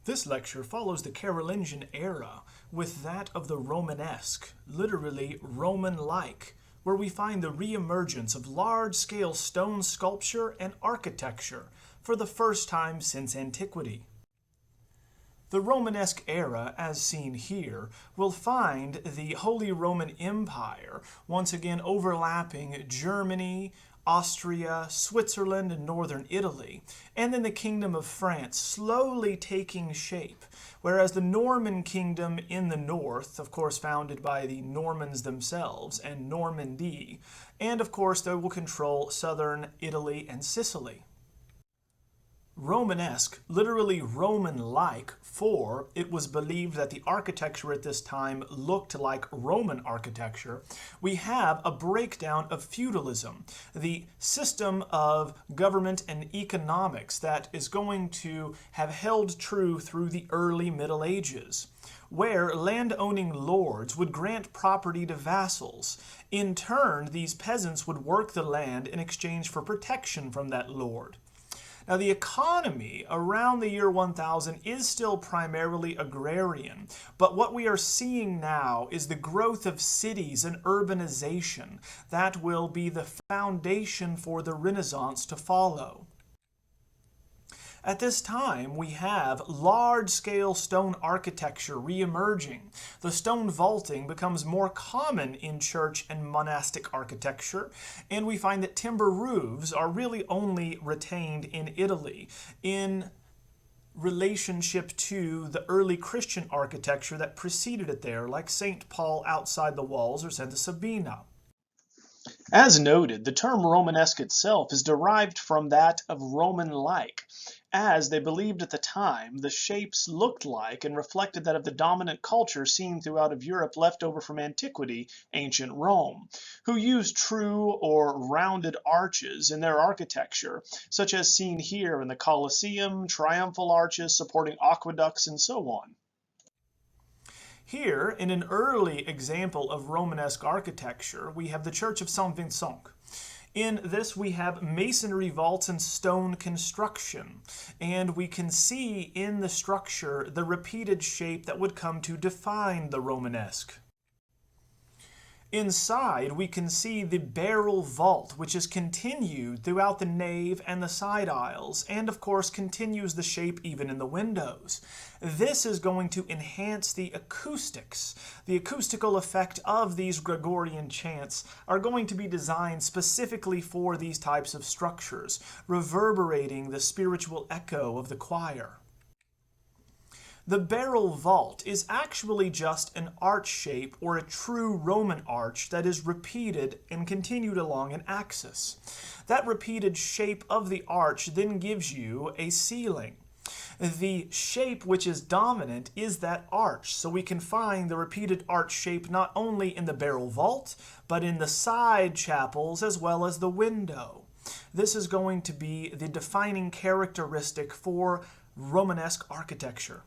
This lecture follows the Carolingian era with that of the Romanesque, literally Roman-like, where we find the reemergence of large-scale stone sculpture and architecture for the first time since antiquity. The Romanesque era, as seen here, will find the Holy Roman Empire once again overlapping Germany, Austria, Switzerland, and northern Italy, and then the Kingdom of France slowly taking shape, whereas the Norman kingdom in the north, of course founded by the Normans themselves and Normandy, and of course they will control southern Italy and Sicily. Romanesque, literally Roman-like, for it was believed that the architecture at this time looked like Roman architecture. We have a breakdown of feudalism, the system of government and economics that is going to have held true through the early Middle Ages, where land-owning lords would grant property to vassals. In turn, these peasants would work the land in exchange for protection from that lord. Now, the economy around the year 1000 is still primarily agrarian, but what we are seeing now is the growth of cities and urbanization that will be the foundation for the Renaissance to follow. At this time, we have large-scale stone architecture re-emerging. The stone vaulting becomes more common in church and monastic architecture, and we find that timber roofs are really only retained in Italy in relationship to the early Christian architecture that preceded it there, like St. Paul outside the walls or Santa Sabina. As noted, the term Romanesque itself is derived from that of Roman-like, as they believed at the time the shapes looked like and reflected that of the dominant culture seen throughout of Europe left over from antiquity, ancient Rome, who used true or rounded arches in their architecture, such as seen here in the Colosseum, triumphal arches supporting aqueducts, and so on. Here, in an early example of Romanesque architecture, we have the Church of Saint Vincent. In this, we have masonry vaults and stone construction, and we can see in the structure the repeated shape that would come to define the Romanesque. Inside, we can see the barrel vault, which is continued throughout the nave and the side aisles, and of course continues the shape even in the windows. This is going to enhance the acoustics. The acoustical effect of these Gregorian chants are going to be designed specifically for these types of structures, reverberating the spiritual echo of the choir. The barrel vault is actually just an arch shape or a true Roman arch that is repeated and continued along an axis. That repeated shape of the arch then gives you a ceiling. The shape which is dominant is that arch, so we can find the repeated arch shape not only in the barrel vault, but in the side chapels as well as the window. This is going to be the defining characteristic for Romanesque architecture.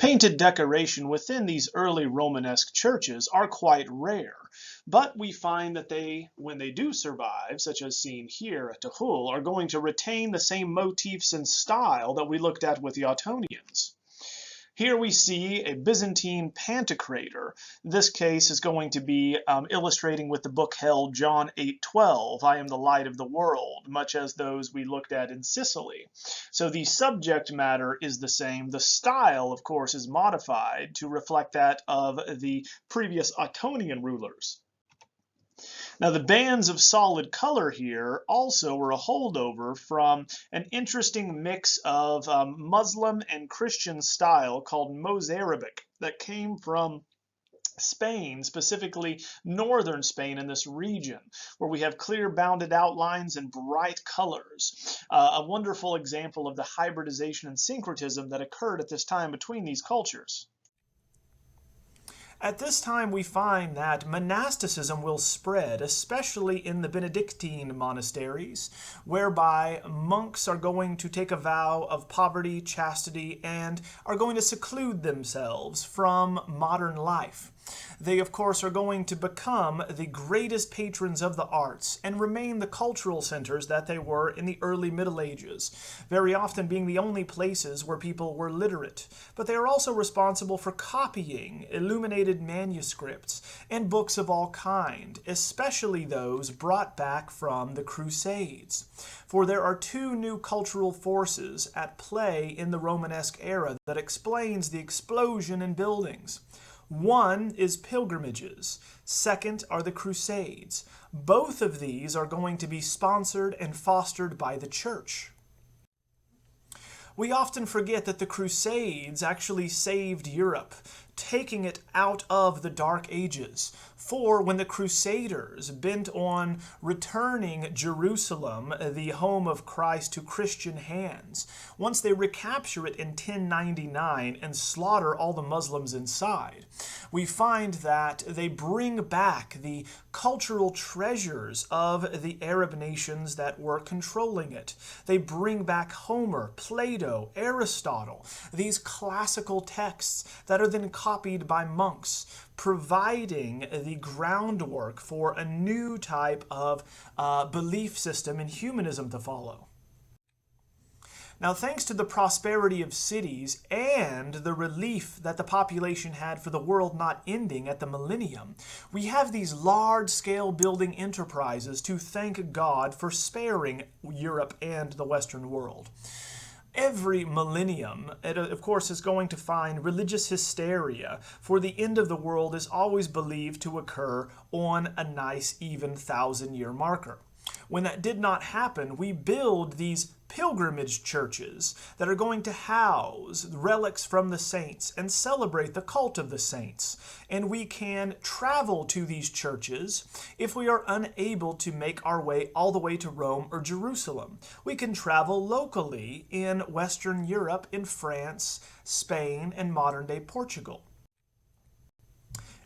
Painted decoration within these early Romanesque churches are quite rare, but we find that they, when they do survive, such as seen here at Tuchel, are going to retain the same motifs and style that we looked at with the Ottonians. Here we see a Byzantine pantocrator. This case is going to be illustrating with the book held John 8:12, I am the light of the world, much as those we looked at in Sicily. So the subject matter is the same. The style, of course, is modified to reflect that of the previous Ottonian rulers. Now, the bands of solid color here also were a holdover from an interesting mix of Muslim and Christian style called Mozarabic that came from Spain, specifically northern Spain in this region, where we have clear bounded outlines and bright colors. A wonderful example of the hybridization and syncretism that occurred at this time between these cultures. At this time, we find that monasticism will spread, especially in the Benedictine monasteries, whereby monks are going to take a vow of poverty, chastity, and are going to seclude themselves from modern life. They, of course, are going to become the greatest patrons of the arts and remain the cultural centers that they were in the early Middle Ages, very often being the only places where people were literate. But they are also responsible for copying illuminated manuscripts and books of all kind, especially those brought back from the Crusades. For there are two new cultural forces at play in the Romanesque era that explains the explosion in buildings. One is pilgrimages. Second are the Crusades. Both of these are going to be sponsored and fostered by the church. We often forget that the Crusades actually saved Europe, taking it out of the Dark Ages. For when the Crusaders, bent on returning Jerusalem, the home of Christ, to Christian hands, once they recapture it in 1099 and slaughter all the Muslims inside, we find that they bring back the cultural treasures of the Arab nations that were controlling it. They bring back Homer, Plato, Aristotle, these classical texts that are then copied by monks, providing the groundwork for a new type of belief system in humanism to follow. Now, thanks to the prosperity of cities and the relief that the population had for the world not ending at the millennium, we have these large-scale building enterprises to thank God for sparing Europe and the Western world. Every millennium, of course, is going to find religious hysteria, for the end of the world is always believed to occur on a nice, even 1,000-year marker. When that did not happen, we build these pilgrimage churches that are going to house relics from the saints and celebrate the cult of the saints. And we can travel to these churches if we are unable to make our way all the way to Rome or Jerusalem. We can travel locally in Western Europe, in France, Spain, and modern-day Portugal.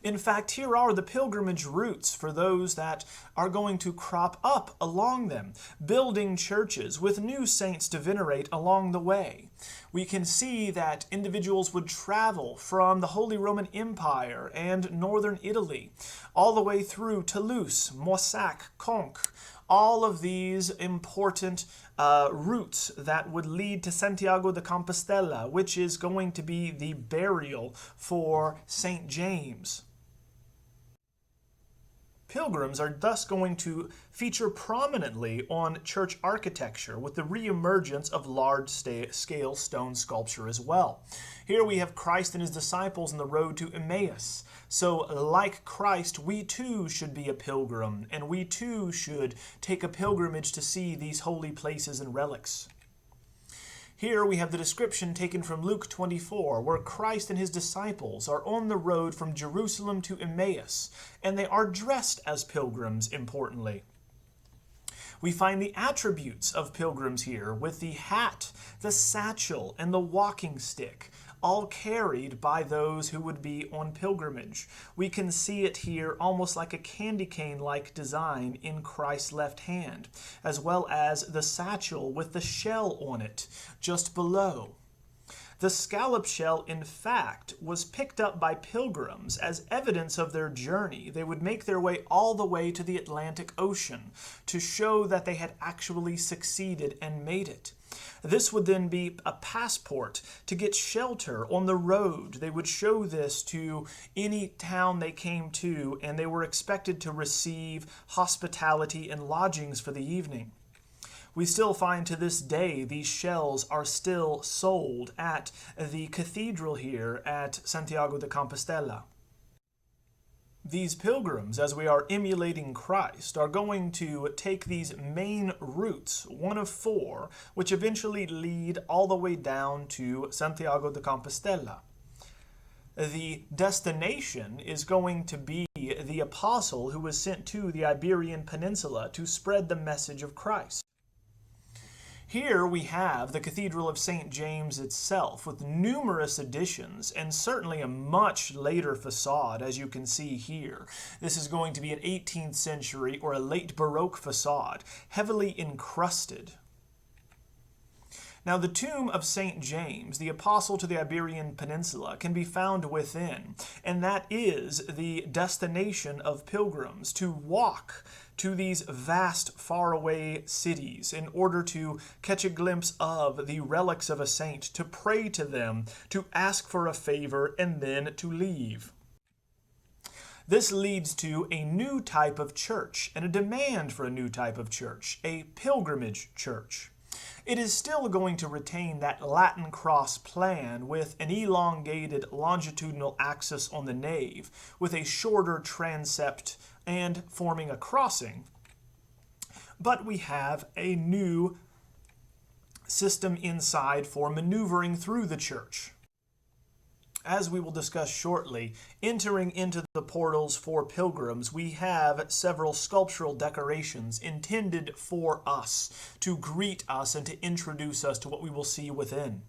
In fact, here are the pilgrimage routes for those that are going to crop up along them, building churches with new saints to venerate along the way. We can see that individuals would travel from the Holy Roman Empire and northern Italy, all the way through Toulouse, Moissac, Conques, all of these important routes that would lead to Santiago de Compostela, which is going to be the burial for St. James. Pilgrims are thus going to feature prominently on church architecture with the reemergence of large-scale stone sculpture as well. Here we have Christ and his disciples on the road to Emmaus. So like Christ, we too should be a pilgrim, and we too should take a pilgrimage to see these holy places and relics. Here we have the description taken from Luke 24, where Christ and his disciples are on the road from Jerusalem to Emmaus, and they are dressed as pilgrims, importantly. We find the attributes of pilgrims here with the hat, the satchel, and the walking stick, all carried by those who would be on pilgrimage. We can see it here almost like a candy cane-like design in Christ's left hand, as well as the satchel with the shell on it just below. The scallop shell, in fact, was picked up by pilgrims as evidence of their journey. They would make their way all the way to the Atlantic Ocean to show that they had actually succeeded and made it. This would then be a passport to get shelter on the road. They would show this to any town they came to, and they were expected to receive hospitality and lodgings for the evening. We still find to this day these shells are still sold at the cathedral here at Santiago de Compostela. These pilgrims, as we are emulating Christ, are going to take these main routes, one of four, which eventually lead all the way down to Santiago de Compostela. The destination is going to be the apostle who was sent to the Iberian Peninsula to spread the message of Christ. Here we have the Cathedral of St. James itself, with numerous additions and certainly a much later facade, as you can see here. This is going to be an 18th century or a late Baroque facade, heavily encrusted. Now, the tomb of St. James, the apostle to the Iberian Peninsula, can be found within, and that is the destination of pilgrims, to walk to these vast, faraway cities in order to catch a glimpse of the relics of a saint, to pray to them, to ask for a favor, and then to leave. This leads to a new type of church and a demand for a new type of church, a pilgrimage church. It is still going to retain that Latin cross plan with an elongated longitudinal axis on the nave, with a shorter transept and forming a crossing. But we have a new system inside for maneuvering through the church. As we will discuss shortly, entering into the portals for pilgrims, we have several sculptural decorations intended for us, to greet us and to introduce us to what we will see within.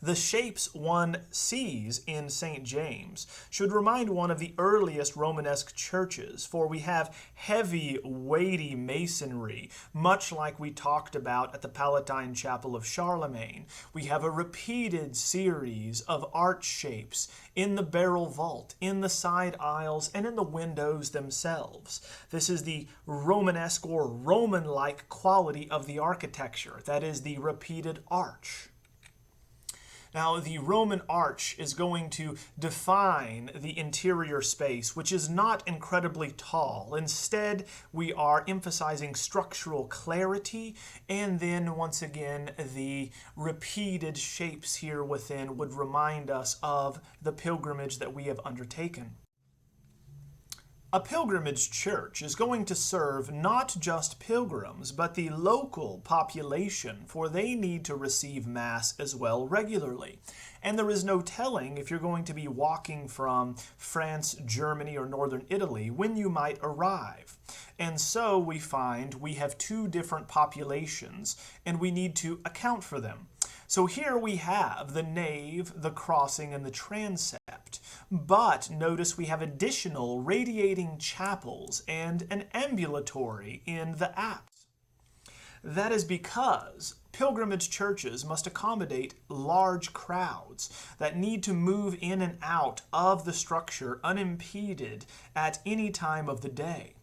The shapes one sees in St. James should remind one of the earliest Romanesque churches, for we have heavy, weighty masonry, much like we talked about at the Palatine Chapel of Charlemagne. We have a repeated series of arch shapes in the barrel vault, in the side aisles, and in the windows themselves. This is the Romanesque or Roman-like quality of the architecture, that is the repeated arch. Now, the Roman arch is going to define the interior space, which is not incredibly tall. Instead, we are emphasizing structural clarity, and then once again, the repeated shapes here within would remind us of the pilgrimage that we have undertaken. A pilgrimage church is going to serve not just pilgrims, but the local population, for they need to receive Mass as well regularly. And there is no telling if you're going to be walking from France, Germany, or northern Italy when you might arrive. And so we find we have two different populations, and we need to account for them. So here we have the nave, the crossing, and the transept. But notice we have additional radiating chapels and an ambulatory in the apse. That is because pilgrimage churches must accommodate large crowds that need to move in and out of the structure unimpeded at any time of the day.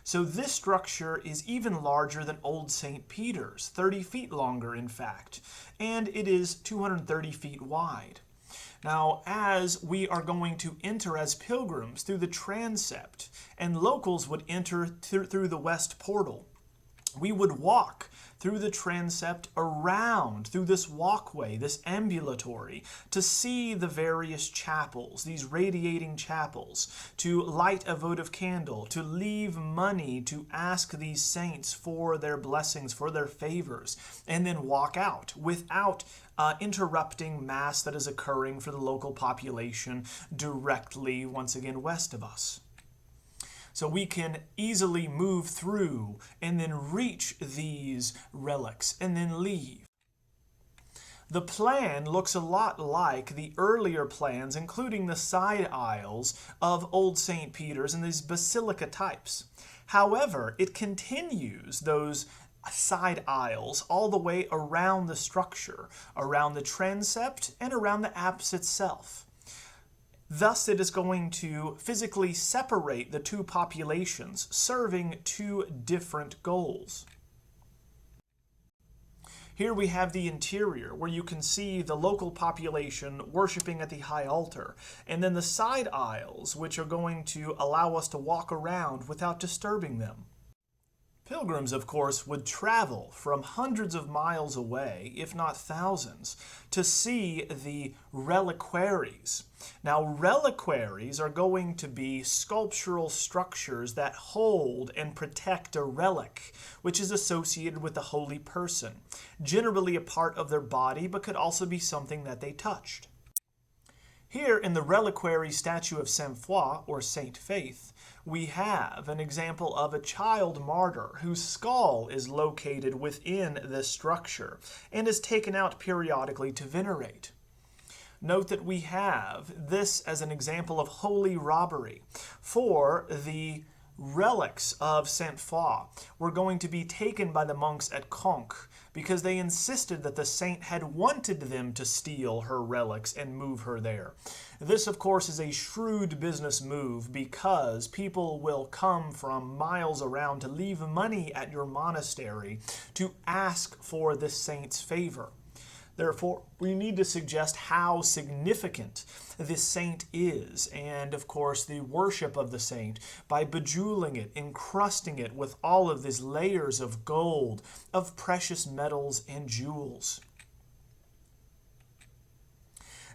So this structure is even larger than Old St. Peter's, 30 feet longer in fact, and it is 230 feet wide. Now, as we are going to enter as pilgrims through the transept, and locals would enter through the west portal, we would walk through the transept around, through this walkway, this ambulatory, to see the various chapels, these radiating chapels, to light a votive candle, to leave money, to ask these saints for their blessings, for their favors, and then walk out without interrupting Mass that is occurring for the local population directly, once again, west of us. So we can easily move through and then reach these relics and then leave. The plan looks a lot like the earlier plans, including the side aisles of Old St. Peter's and these basilica types. However, it continues those side aisles all the way around the structure, around the transept, and around the apse itself. Thus, it is going to physically separate the two populations, serving two different goals. Here we have the interior, where you can see the local population worshiping at the high altar, and then the side aisles, which are going to allow us to walk around without disturbing them. Pilgrims, of course, would travel from hundreds of miles away, if not thousands, to see the reliquaries. Now, reliquaries are going to be sculptural structures that hold and protect a relic, which is associated with the holy person, generally a part of their body, but could also be something that they touched. Here in the reliquary statue of Saint Foy, or Saint Faith, we have an example of a child martyr whose skull is located within this structure and is taken out periodically to venerate. Note that we have this as an example of holy robbery, for the Relics of Saint Foy were going to be taken by the monks at Conques because they insisted that the saint had wanted them to steal her relics and move her there. This, of course, is a shrewd business move because people will come from miles around to leave money at your monastery to ask for this saint's favor. Therefore, we need to suggest how significant this saint is, and of course the worship of the saint by bejeweling it, encrusting it with all of these layers of gold, of precious metals and jewels.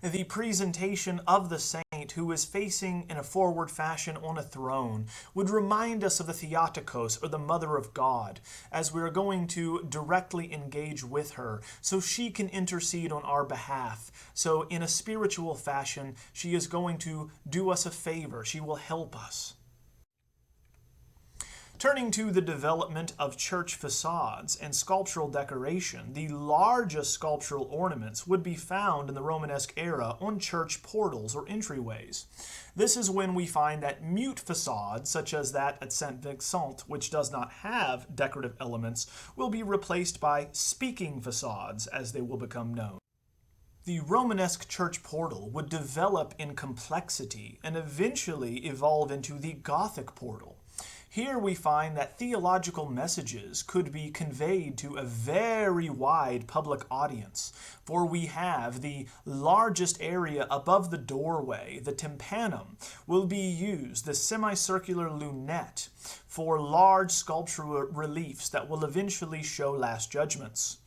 The presentation of the saint who is facing in a forward fashion on a throne would remind us of the Theotokos, or the Mother of God, as we are going to directly engage with her so she can intercede on our behalf. So in a spiritual fashion, she is going to do us a favor. She will help us. Turning to the development of church facades and sculptural decoration, the largest sculptural ornaments would be found in the Romanesque era on church portals or entryways. This is when we find that mute facade, such as that at Saint Vincent, which does not have decorative elements, will be replaced by speaking facades, as they will become known. The Romanesque church portal would develop in complexity and eventually evolve into the Gothic portal. Here we find that theological messages could be conveyed to a very wide public audience, for we have the largest area above the doorway, the tympanum, will be used, the semicircular lunette, for large sculptural reliefs that will eventually show Last Judgments.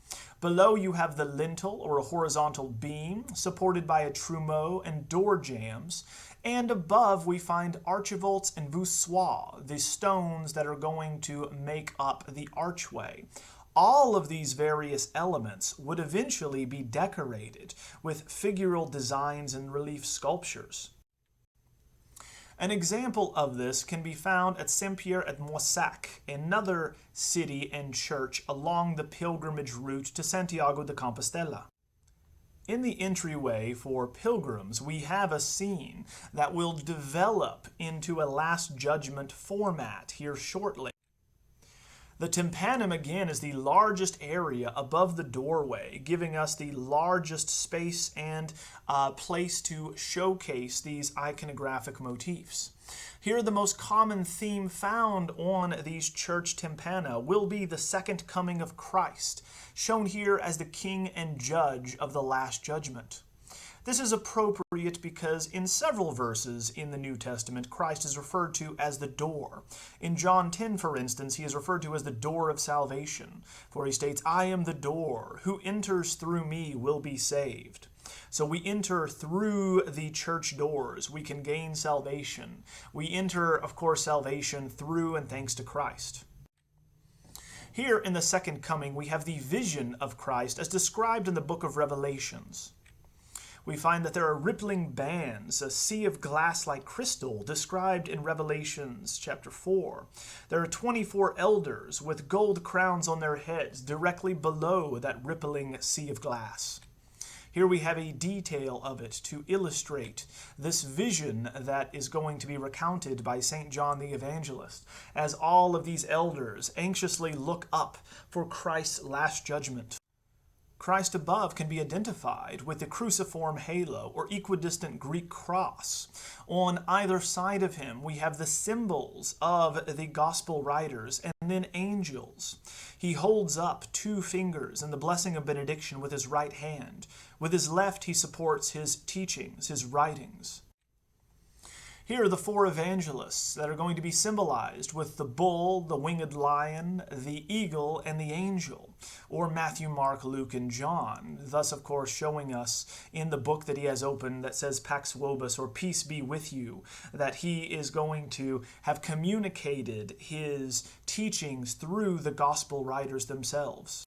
Below you have the lintel, or a horizontal beam, supported by a trumeau and door jambs, and above we find archivolts and voussoirs, the stones that are going to make up the archway. All of these various elements would eventually be decorated with figural designs and relief sculptures. An example of this can be found at Saint-Pierre-et-Moissac, another city and church along the pilgrimage route to Santiago de Compostela. In the entryway for pilgrims, we have a scene that will develop into a Last Judgment format here shortly. The tympanum, again, is the largest area above the doorway, giving us the largest space and place to showcase these iconographic motifs. Here, the most common theme found on these church tympana will be the second coming of Christ, shown here as the king and judge of the Last Judgment. This is appropriate because in several verses in the New Testament, Christ is referred to as the door. In John 10, for instance, he is referred to as the door of salvation, for he states, "I am the door. Who enters through me will be saved." So we enter through the church doors. We can gain salvation. We enter, of course, salvation through and thanks to Christ. Here in the second coming, we have the vision of Christ as described in the book of Revelations. We find that there are rippling bands, a sea of glass like crystal, described in Revelations chapter 4. There are 24 elders with gold crowns on their heads directly below that rippling sea of glass. Here we have a detail of it to illustrate this vision that is going to be recounted by St. John the Evangelist, as all of these elders anxiously look up for Christ's last judgment. Christ above can be identified with the cruciform halo or equidistant Greek cross. On either side of him, we have the symbols of the gospel writers and then angels. He holds up 2 fingers in the blessing of benediction with his right hand. With his left, he supports his teachings, his writings. Here are the 4 evangelists that are going to be symbolized with the bull, the winged lion, the eagle, and the angel, or Matthew, Mark, Luke, and John, thus, of course, showing us in the book that he has opened that says Pax Vobis, or peace be with you, that he is going to have communicated his teachings through the gospel writers themselves.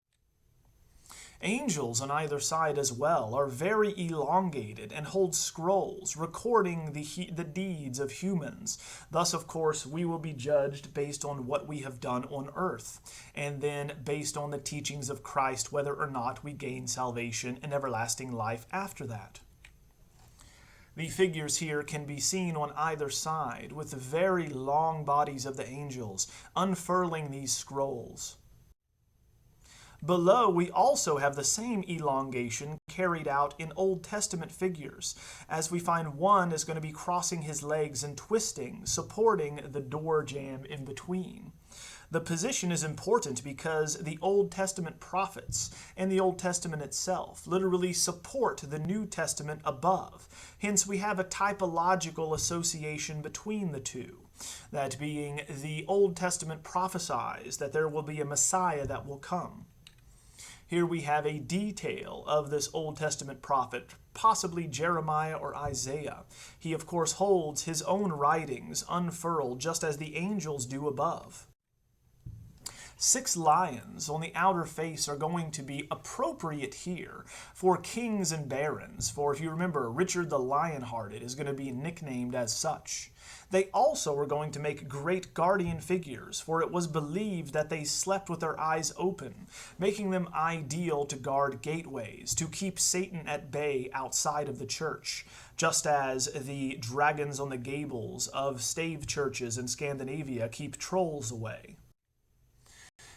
Angels on either side as well are very elongated and hold scrolls recording the deeds of humans. Thus, of course, we will be judged based on what we have done on earth, and then based on the teachings of Christ, whether or not we gain salvation and everlasting life after that. The figures here can be seen on either side with the very long bodies of the angels unfurling these scrolls. Below, we also have the same elongation carried out in Old Testament figures, as we find one is going to be crossing his legs and twisting, supporting the door jamb in between. The position is important because the Old Testament prophets and the Old Testament itself literally support the New Testament above. Hence, we have a typological association between the two. That being, the Old Testament prophesies that there will be a Messiah that will come. Here we have a detail of this Old Testament prophet, possibly Jeremiah or Isaiah. He, of course, holds his own writings unfurled just as the angels do above. 6 lions on the outer face are going to be appropriate here for kings and barons, for if you remember, Richard the Lionhearted is going to be nicknamed as such. They also are going to make great guardian figures, for it was believed that they slept with their eyes open, making them ideal to guard gateways, to keep Satan at bay outside of the church, just as the dragons on the gables of stave churches in Scandinavia keep trolls away.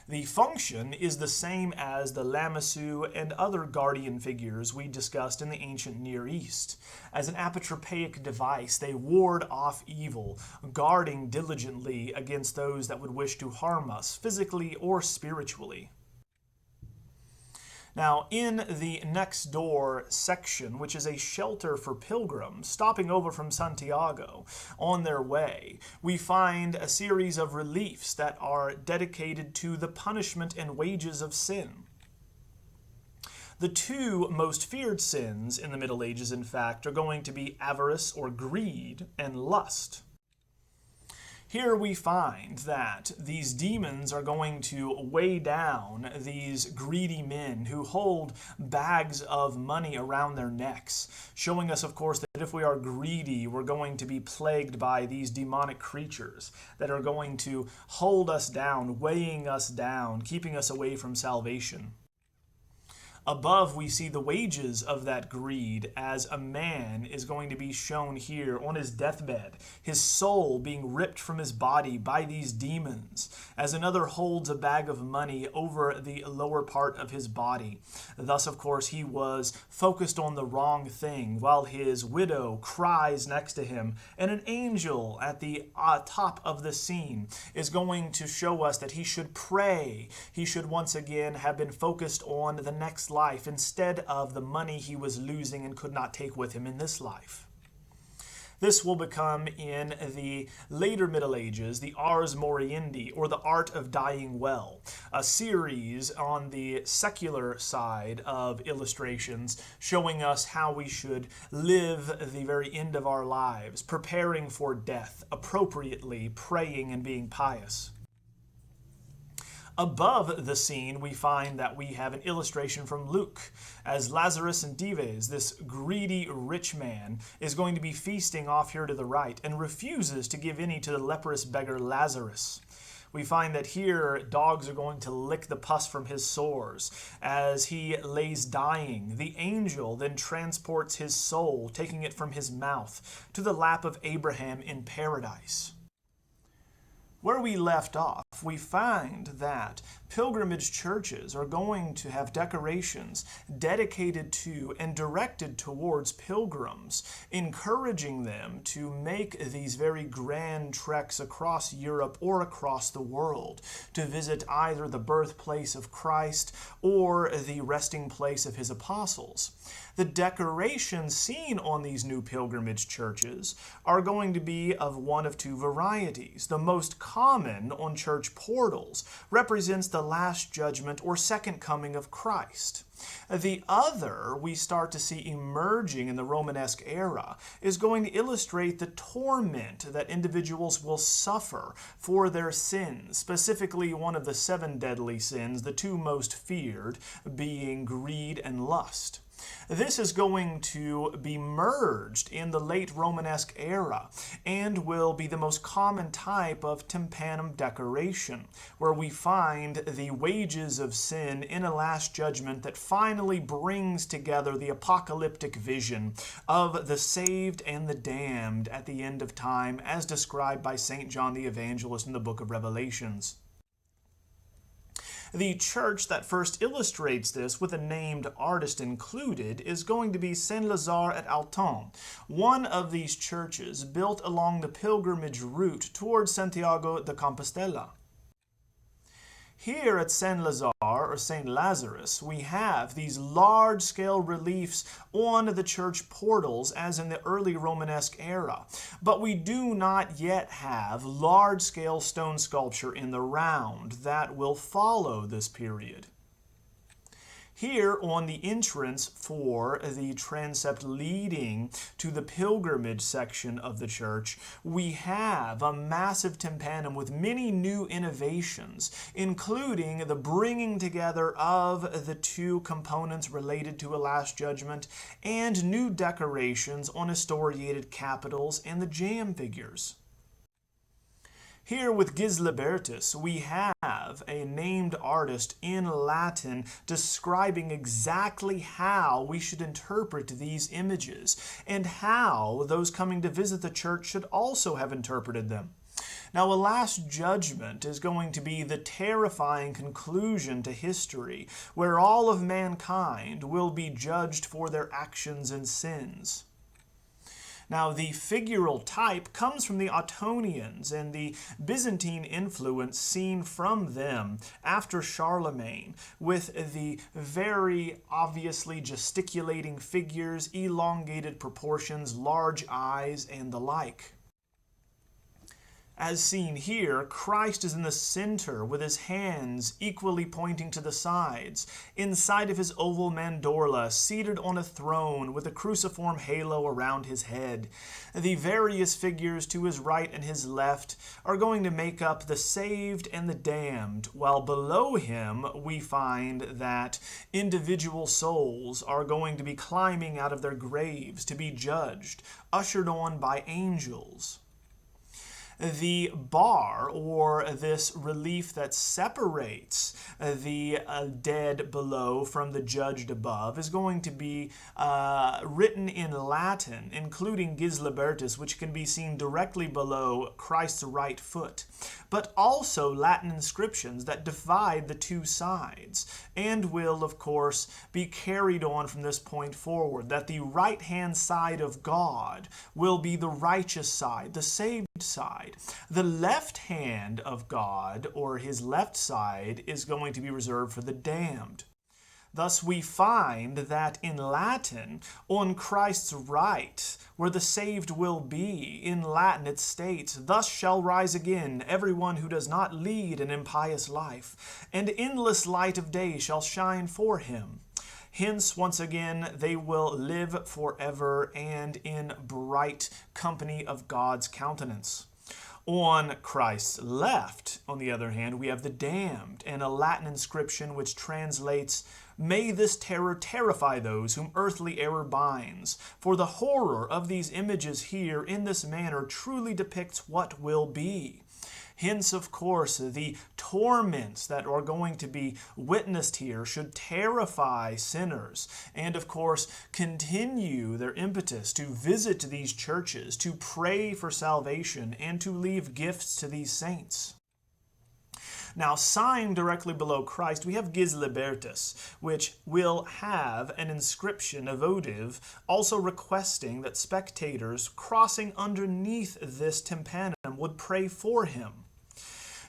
The function is the same as the lamassu and other guardian figures we discussed in the ancient Near East. As an apotropaic device, they ward off evil, guarding diligently against those that would wish to harm us, physically or spiritually. Now, in the next door section, which is a shelter for pilgrims stopping over from Santiago on their way, we find a series of reliefs that are dedicated to the punishment and wages of sin. The 2 most feared sins in the Middle Ages, in fact, are going to be avarice or greed and lust. Here we find that these demons are going to weigh down these greedy men who hold bags of money around their necks, showing us, of course, that if we are greedy, we're going to be plagued by these demonic creatures that are going to hold us down, weighing us down, keeping us away from salvation. Above, we see the wages of that greed as a man is going to be shown here on his deathbed, his soul being ripped from his body by these demons, as another holds a bag of money over the lower part of his body. Thus, of course, he was focused on the wrong thing, while his widow cries next to him, and an angel at the top of the scene is going to show us that he should pray. He should once again have been focused on the next life instead of the money he was losing and could not take with him in this life. This will become, in the later Middle Ages, the Ars Moriendi, or the Art of Dying Well, a series on the secular side of illustrations showing us how we should live the very end of our lives, preparing for death, appropriately praying and being pious. Above the scene, we find that we have an illustration from Luke, as Lazarus and Dives, this greedy rich man, is going to be feasting off here to the right and refuses to give any to the leprous beggar Lazarus. We find that here dogs are going to lick the pus from his sores as he lays dying. The angel then transports his soul, taking it from his mouth, to the lap of Abraham in paradise. Where we left off, we find that pilgrimage churches are going to have decorations dedicated to and directed towards pilgrims, encouraging them to make these very grand treks across Europe or across the world to visit either the birthplace of Christ or the resting place of his apostles. The decorations seen on these new pilgrimage churches are going to be of one of 2 varieties. The most common on church portals represents the Last Judgment or Second Coming of Christ. The other we start to see emerging in the Romanesque era is going to illustrate the torment that individuals will suffer for their sins, specifically one of the 7 deadly sins, the 2 most feared being greed and lust. This is going to be merged in the late Romanesque era and will be the most common type of tympanum decoration, where we find the wages of sin in a last judgment that finally brings together the apocalyptic vision of the saved and the damned at the end of time, as described by St. John the Evangelist in the book of Revelations. The church that first illustrates this, with a named artist included, is going to be Saint-Lazare at Alton, one of these churches built along the pilgrimage route towards Santiago de Compostela. Here at Saint-Lazare, or St. Lazarus, we have these large-scale reliefs on the church portals as in the early Romanesque era, but we do not yet have large-scale stone sculpture in the round that will follow this period. Here on the entrance for the transept leading to the pilgrimage section of the church, we have a massive tympanum with many new innovations, including the bringing together of the two components related to a Last Judgment and new decorations on historiated capitals and the jam figures. Here with Gislibertus, we have a named artist in Latin describing exactly how we should interpret these images and how those coming to visit the church should also have interpreted them. Now, a Last Judgment is going to be the terrifying conclusion to history, where all of mankind will be judged for their actions and sins. Now, the figural type comes from the Ottonians and the Byzantine influence seen from them after Charlemagne, with the very obviously gesticulating figures, elongated proportions, large eyes, and the like. As seen here, Christ is in the center with his hands equally pointing to the sides, inside of his oval mandorla, seated on a throne with a cruciform halo around his head. The various figures to his right and his left are going to make up the saved and the damned, while below him we find that individual souls are going to be climbing out of their graves to be judged, ushered on by angels. The bar, or this relief that separates the dead below from the judged above, is going to be written in Latin, including Gislibertus, which can be seen directly below Christ's right foot, but also Latin inscriptions that divide the two sides, and will, of course, be carried on from this point forward, that the right-hand side of God will be the righteous side, the saved side. The left hand of God, or his left side, is going to be reserved for the damned. Thus we find that in Latin, on Christ's right, where the saved will be, in Latin it states, "Thus shall rise again everyone who does not lead an impious life, and endless light of day shall shine for him." Hence, once again, they will live forever and in bright company of God's countenance. On Christ's left, on the other hand, we have the damned, and a Latin inscription which translates, "May this terror terrify those whom earthly error binds, for the horror of these images here in this manner truly depicts what will be." Hence, of course, the torments that are going to be witnessed here should terrify sinners and, of course, continue their impetus to visit these churches, to pray for salvation, and to leave gifts to these saints. Now, signed directly below Christ, we have Gislibertus, which will have an inscription, a votive, also requesting that spectators crossing underneath this tympanum would pray for him.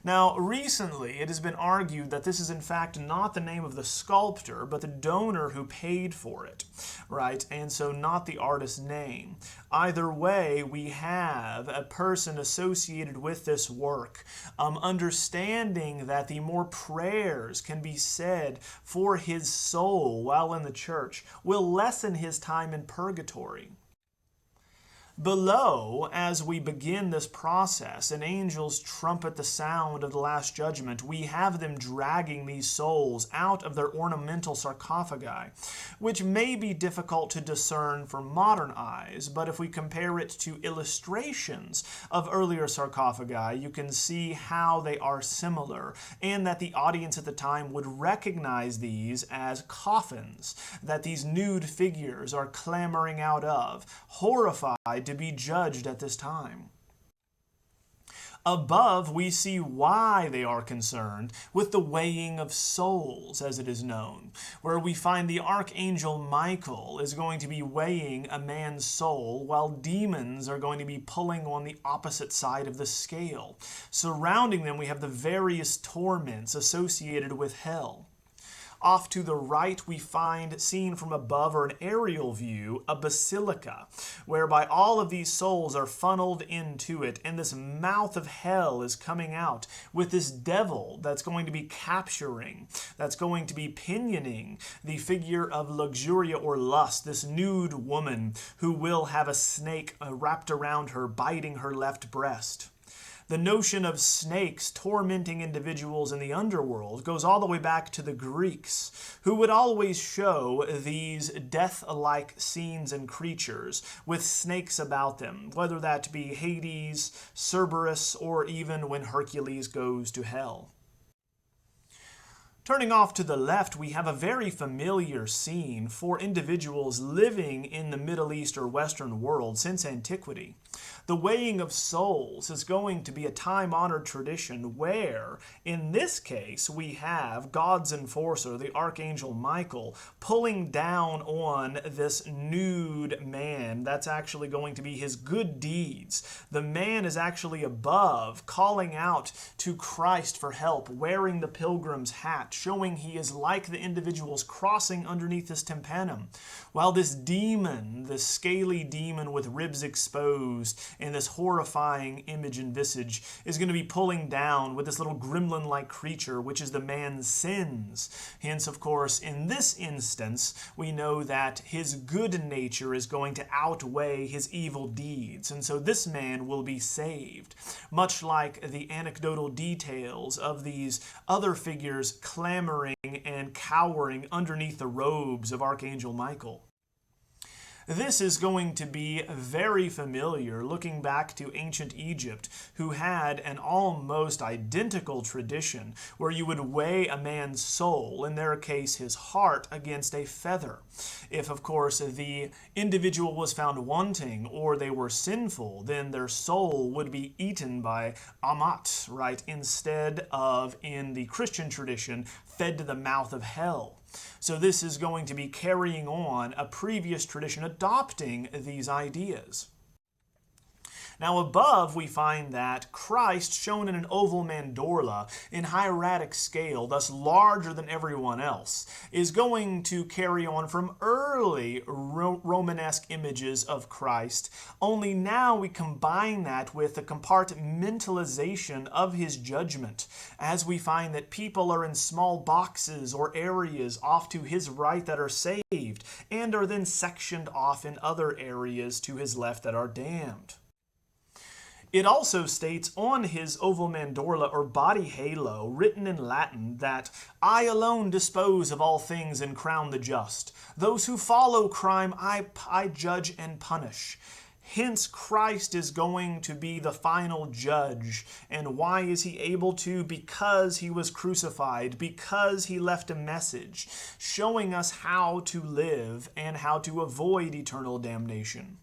Now, recently, it has been argued that this is in fact not the name of the sculptor, but the donor who paid for it, right? And so not the artist's name. Either way, we have a person associated with this work, understanding that the more prayers can be said for his soul while in the church will lessen his time in purgatory. Below, as we begin this process and angels trumpet the sound of the Last Judgment, we have them dragging these souls out of their ornamental sarcophagi, which may be difficult to discern from modern eyes, but if we compare it to illustrations of earlier sarcophagi, you can see how they are similar, and that the audience at the time would recognize these as coffins that these nude figures are clambering out of, horrified to be judged at this time. Above, we see why they are concerned with the weighing of souls, as it is known, where we find the archangel Michael is going to be weighing a man's soul, while demons are going to be pulling on the opposite side of the scale. Surrounding them, we have the various torments associated with hell. Off to the right, we find, seen from above or an aerial view, a basilica, whereby all of these souls are funneled into it, and this mouth of hell is coming out with this devil that's going to be capturing, that's going to be pinioning the figure of Luxuria or Lust, this nude woman who will have a snake wrapped around her, biting her left breast. The notion of snakes tormenting individuals in the underworld goes all the way back to the Greeks, who would always show these death-like scenes and creatures with snakes about them, whether that be Hades, Cerberus, or even when Hercules goes to hell. Turning off to the left, we have a very familiar scene for individuals living in the Middle East or Western world since antiquity. The weighing of souls is going to be a time-honored tradition where, in this case, we have God's enforcer, the Archangel Michael, pulling down on this nude man. That's actually going to be his good deeds. The man is actually above, calling out to Christ for help, wearing the pilgrim's hat, showing he is like the individuals crossing underneath this tympanum, while this demon, this scaly demon with ribs exposed and this horrifying image and visage, is going to be pulling down with this little gremlin-like creature, which is the man's sins. Hence, of course, in this instance, we know that his good nature is going to outweigh his evil deeds, and so this man will be saved, much like the anecdotal details of these other figures clamoring and cowering underneath the robes of Archangel Michael. This is going to be very familiar looking back to ancient Egypt, who had an almost identical tradition where you would weigh a man's soul, in their case his heart, against a feather. If, of course, the individual was found wanting or they were sinful, then their soul would be eaten by Amat, right, instead of, in the Christian tradition, fed to the mouth of hell. So this is going to be carrying on a previous tradition adopting these ideas. Now above, we find that Christ, shown in an oval mandorla in hieratic scale, thus larger than everyone else, is going to carry on from early Romanesque images of Christ, only now we combine that with the compartmentalization of his judgment, as we find that people are in small boxes or areas off to his right that are saved, and are then sectioned off in other areas to his left that are damned. It also states on his oval mandorla or body halo, written in Latin, that I alone dispose of all things and crown the just. Those who follow crime I judge and punish. Hence, Christ is going to be the final judge. And why is he able to? Because he was crucified, because he left a message showing us how to live and how to avoid eternal damnation.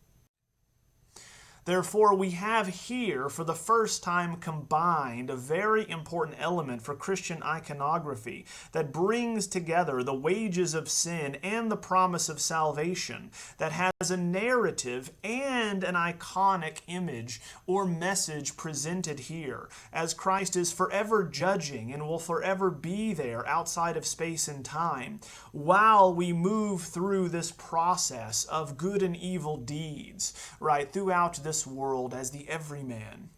Therefore, we have here, for the first time, combined a very important element for Christian iconography that brings together the wages of sin and the promise of salvation, that has a narrative and an iconic image or message presented here, as Christ is forever judging and will forever be there outside of space and time, while we move through this process of good and evil deeds, right, throughout this world as the everyman.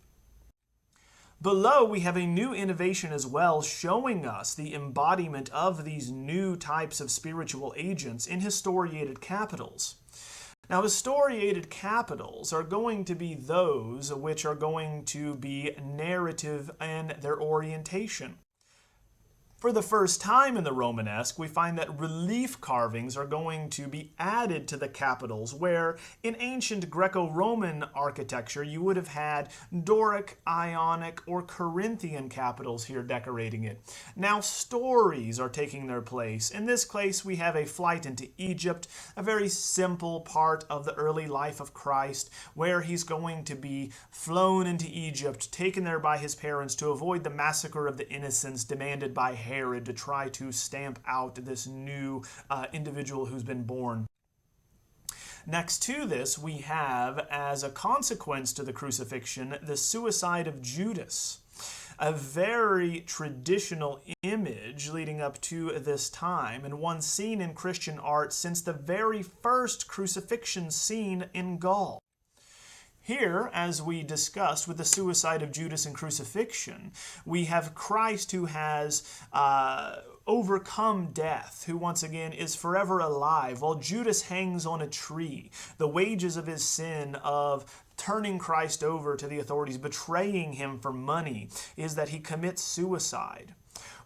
Below, we have a new innovation as well, showing us the embodiment of these new types of spiritual agents in historiated capitals. Now, historiated capitals are going to be those which are going to be narrative in their orientation. For the first time in the Romanesque, we find that relief carvings are going to be added to the capitals, where in ancient Greco-Roman architecture you would have had Doric, Ionic, or Corinthian capitals here decorating it. Now stories are taking their place. In this case, we have a flight into Egypt, a very simple part of the early life of Christ, where he's going to be flown into Egypt, taken there by his parents to avoid the massacre of the innocents demanded by Herod to try to stamp out this new individual who's been born. Next to this, we have, as a consequence to the crucifixion, the suicide of Judas. A very traditional image leading up to this time, and one seen in Christian art since the very first crucifixion scene in Gaul. Here, as we discussed with the suicide of Judas and crucifixion, we have Christ who has overcome death, who once again is forever alive, while Judas hangs on a tree. The wages of his sin of turning Christ over to the authorities, betraying him for money, is that he commits suicide.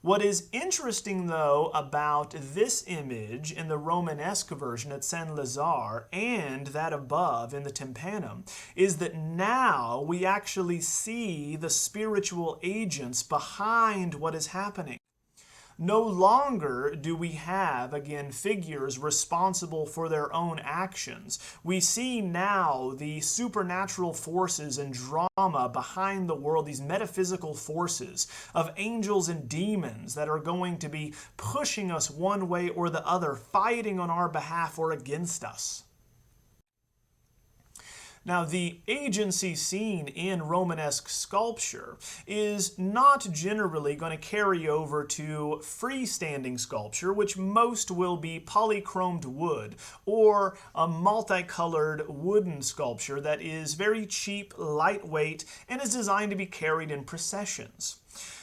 What is interesting, though, about this image in the Romanesque version at Saint-Lazare and that above in the tympanum is that now we actually see the spiritual agents behind what is happening. No longer do we have, again, figures responsible for their own actions. We see now the supernatural forces and drama behind the world, these metaphysical forces of angels and demons that are going to be pushing us one way or the other, fighting on our behalf or against us. Now, the agency seen in Romanesque sculpture is not generally going to carry over to freestanding sculpture, which most will be polychromed wood or a multicolored wooden sculpture that is very cheap, lightweight, and is designed to be carried in processions.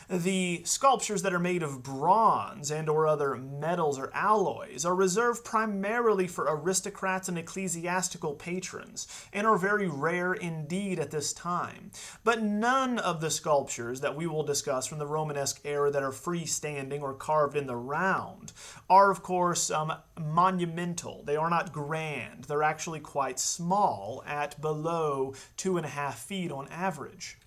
The sculptures that are made of bronze and or other metals or alloys are reserved primarily for aristocrats and ecclesiastical patrons and are very rare indeed at this time. But none of the sculptures that we will discuss from the Romanesque era that are freestanding or carved in the round are, of course, monumental. They are not grand. They're actually quite small at below 2.5 feet on average.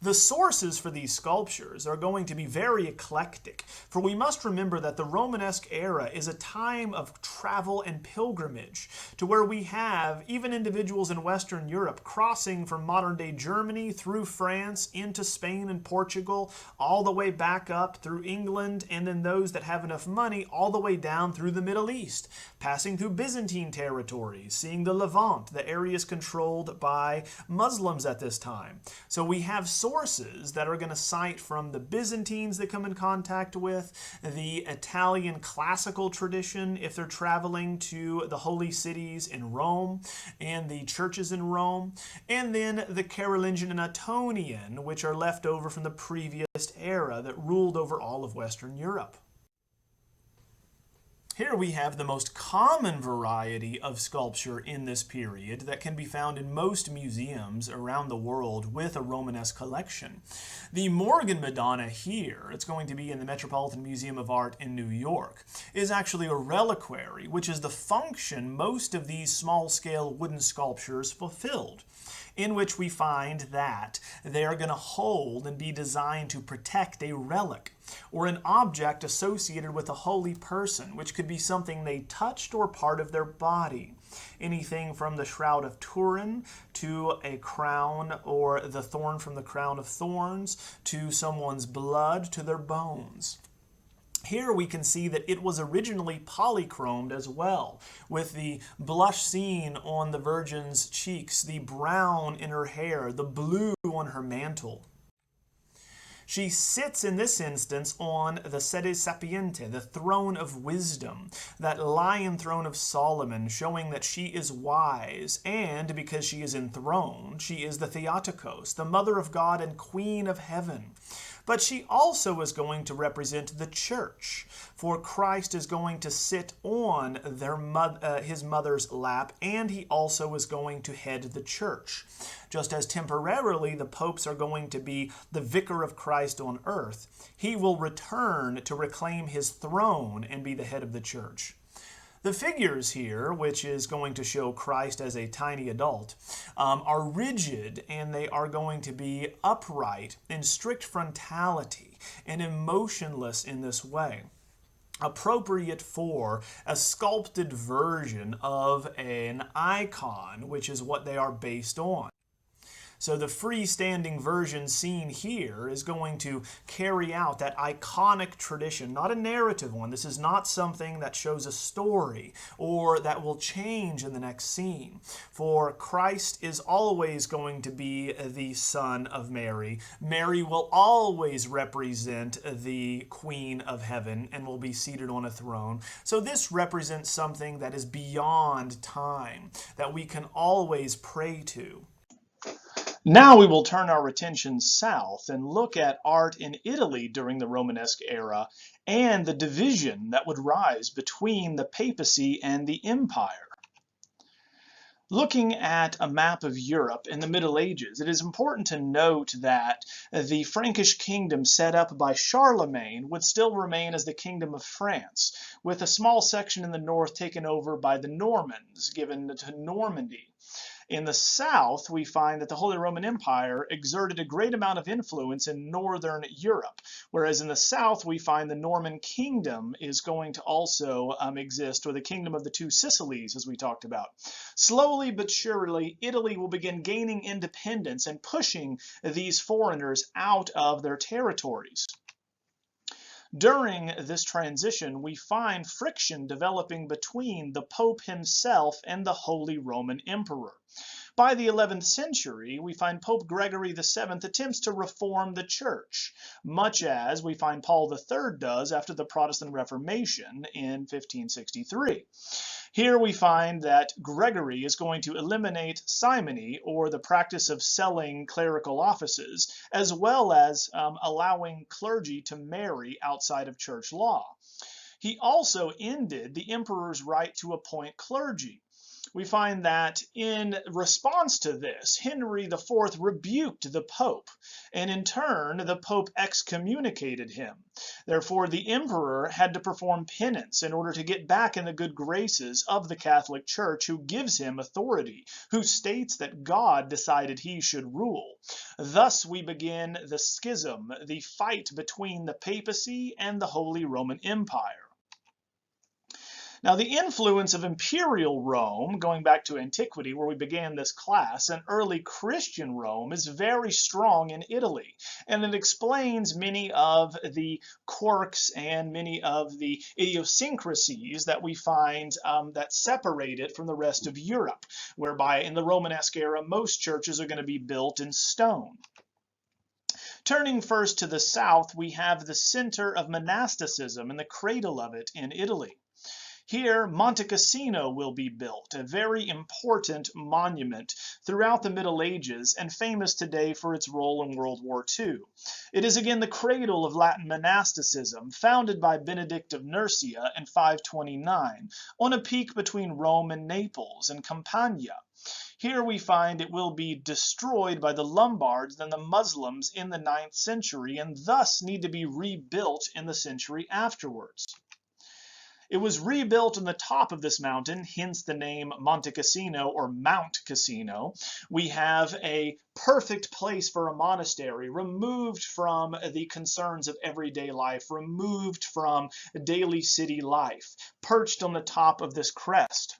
The sources for these sculptures are going to be very eclectic, for we must remember that the Romanesque era is a time of travel and pilgrimage, to where we have even individuals in Western Europe crossing from modern-day Germany through France into Spain and Portugal, all the way back up through England, and then those that have enough money all the way down through the Middle East, passing through Byzantine territories, seeing the Levant, the areas controlled by Muslims at this time. So we have sources that are going to cite from the Byzantines they come in contact with, the Italian classical tradition if they're traveling to the holy cities in Rome and the churches in Rome, and then the Carolingian and Ottonian, which are left over from the previous era that ruled over all of Western Europe. Here we have the most common variety of sculpture in this period that can be found in most museums around the world with a Romanesque collection. The Morgan Madonna here, it's going to be in the Metropolitan Museum of Art in New York, is actually a reliquary, which is the function most of these small-scale wooden sculptures fulfilled, in which we find that they are going to hold and be designed to protect a relic or an object associated with a holy person, which could be something they touched or part of their body. Anything from the Shroud of Turin to a crown or the thorn from the crown of thorns to someone's blood to their bones. Here we can see that it was originally polychromed as well, with the blush seen on the Virgin's cheeks, the brown in her hair, the blue on her mantle. She sits in this instance on the sede sapiente, the throne of wisdom, that lion throne of Solomon, showing that she is wise, and because she is enthroned, she is the Theotokos, the mother of God and queen of heaven. but she also is going to represent the church, for Christ is going to sit on his mother's lap, and he also is going to head the church. Just as temporarily the popes are going to be the vicar of Christ on earth, he will return to reclaim his throne and be the head of the church. The figures here, which is going to show Christ as a tiny adult, are rigid, and they are going to be upright in strict frontality and emotionless in this way, appropriate for a sculpted version of an icon, which is what they are based on. So the freestanding version seen here is going to carry out that iconic tradition, not a narrative one. This is not something that shows a story or that will change in the next scene. For Christ is always going to be the son of Mary. Mary will always represent the Queen of Heaven and will be seated on a throne. So this represents something that is beyond time, that we can always pray to. Now we will turn our attention south and look at art in Italy during the Romanesque era and the division that would rise between the papacy and the empire. Looking at a map of Europe in the Middle Ages, it is important to note that the Frankish kingdom set up by Charlemagne would still remain as the Kingdom of France, with a small section in the north taken over by the Normans, given to Normandy. In the south, we find that the Holy Roman Empire exerted a great amount of influence in northern Europe, whereas in the south, we find the Norman kingdom is going to also exist, or the kingdom of the two Sicilies, as we talked about. Slowly but surely, Italy will begin gaining independence and pushing these foreigners out of their territories. During this transition, we find friction developing between the Pope himself and the Holy Roman Emperor. By the 11th century, we find Pope Gregory VII attempts to reform the church, much as we find Paul III does after the Protestant Reformation in 1563. Here we find that Gregory is going to eliminate simony, or the practice of selling clerical offices, as well as allowing clergy to marry outside of church law. He also ended the emperor's right to appoint clergy. We find that in response to this, Henry IV rebuked the Pope, and in turn, the Pope excommunicated him. Therefore, the emperor had to perform penance in order to get back in the good graces of the Catholic Church, who gives him authority, who states that God decided he should rule. Thus, we begin the schism, the fight between the papacy and the Holy Roman Empire. Now, the influence of imperial Rome, going back to antiquity where we began this class, and early Christian Rome is very strong in Italy, and it explains many of the quirks and many of the idiosyncrasies that we find that separate it from the rest of Europe, whereby in the Romanesque era, most churches are going to be built in stone. Turning first to the south, we have the center of monasticism and the cradle of it in Italy. Here, Monte Cassino will be built, a very important monument throughout the Middle Ages and famous today for its role in World War II. It is again the cradle of Latin monasticism, founded by Benedict of Nursia in 529, on a peak between Rome and Naples and Campania. Here we find it will be destroyed by the Lombards and the Muslims in the 9th century, and thus need to be rebuilt in the century afterwards. It was rebuilt on the top of this mountain, hence the name Monte Cassino or Mount Cassino. We have a perfect place for a monastery, removed from the concerns of everyday life, removed from daily city life, perched on the top of this crest.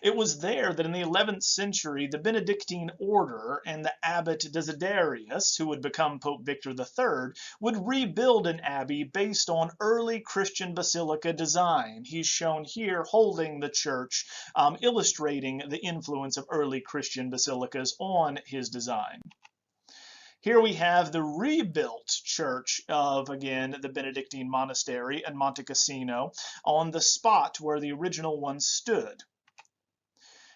It was there that in the 11th century, the Benedictine order and the abbot Desiderius, who would become Pope Victor III, would rebuild an abbey based on early Christian basilica design. He's shown here holding the church, illustrating the influence of early Christian basilicas on his design. Here we have the rebuilt church of, again, the Benedictine monastery at Monte Cassino on the spot where the original one stood.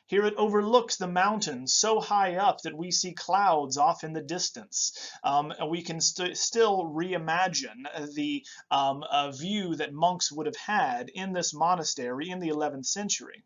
Here it overlooks the mountains so high up that we see clouds off in the distance. And we can still reimagine the view that monks would have had in this monastery in the 11th century.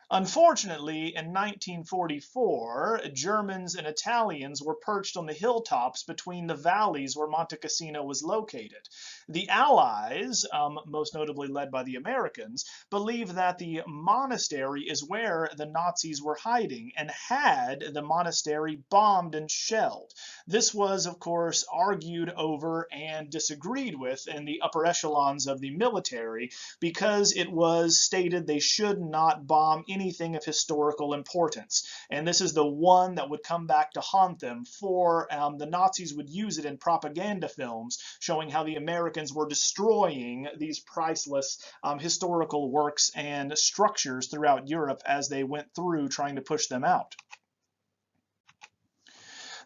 Unfortunately, in 1944, Germans and Italians were perched on the hilltops between the valleys where Monte Cassino was located. The Allies, most notably led by the Americans, believed that the monastery is where the Nazis were hiding and had the monastery bombed and shelled. This was, of course, argued over and disagreed with in the upper echelons of the military because it was stated they should not bomb anything of historical importance. And this is the one that would come back to haunt them, for the Nazis would use it in propaganda films showing how the Americans were destroying these priceless historical works and structures throughout Europe as they went through trying to push them out.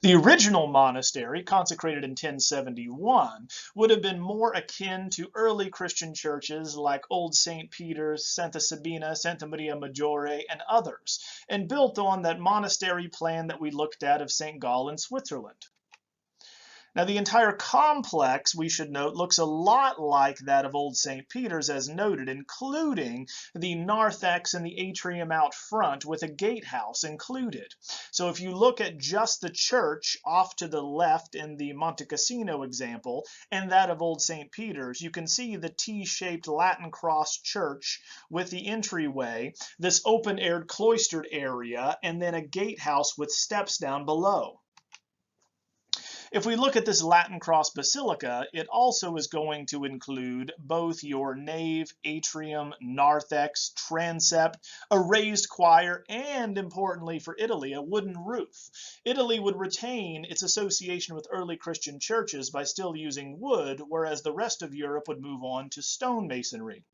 The original monastery, consecrated in 1071, would have been more akin to early Christian churches like Old St. Peter's, Santa Sabina, Santa Maria Maggiore, and others, and built on that monastery plan that we looked at of St. Gall in Switzerland. Now, the entire complex, we should note, looks a lot like that of Old St. Peter's as noted, including the narthex and the atrium out front with a gatehouse included. So if you look at just the church off to the left in the Monte Cassino example and that of Old St. Peter's, you can see the T-shaped Latin cross church with the entryway, this open-aired cloistered area, and then a gatehouse with steps down below. If we look at this Latin cross basilica, it also is going to include both your nave, atrium, narthex, transept, a raised choir, and importantly for Italy, a wooden roof. Italy would retain its association with early Christian churches by still using wood, whereas the rest of Europe would move on to stone masonry.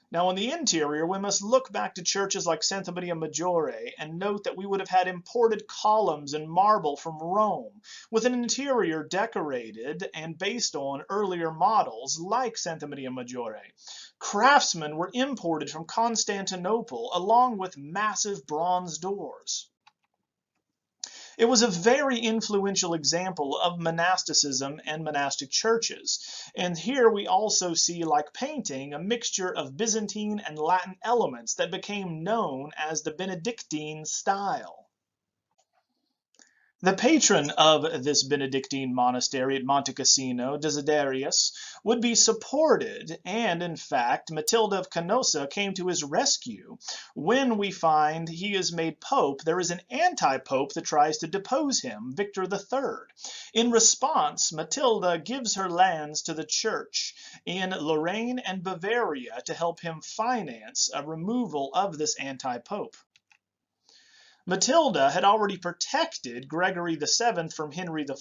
Now, on the interior, we must look back to churches like Santa Maria Maggiore and note that we would have had imported columns and marble from Rome, with an interior decorated and based on earlier models like Santa Maria Maggiore. Craftsmen were imported from Constantinople, along with massive bronze doors. It was a very influential example of monasticism and monastic churches. And here we also see, like painting, a mixture of Byzantine and Latin elements that became known as the Benedictine style. The patron of this Benedictine monastery at Monte Cassino, Desiderius, would be supported, and in fact, Matilda of Canossa came to his rescue. When we find he is made pope, there is an anti-pope that tries to depose him, Victor III. In response, Matilda gives her lands to the church in Lorraine and Bavaria to help him finance a removal of this anti-pope. Matilda had already protected Gregory VII from Henry IV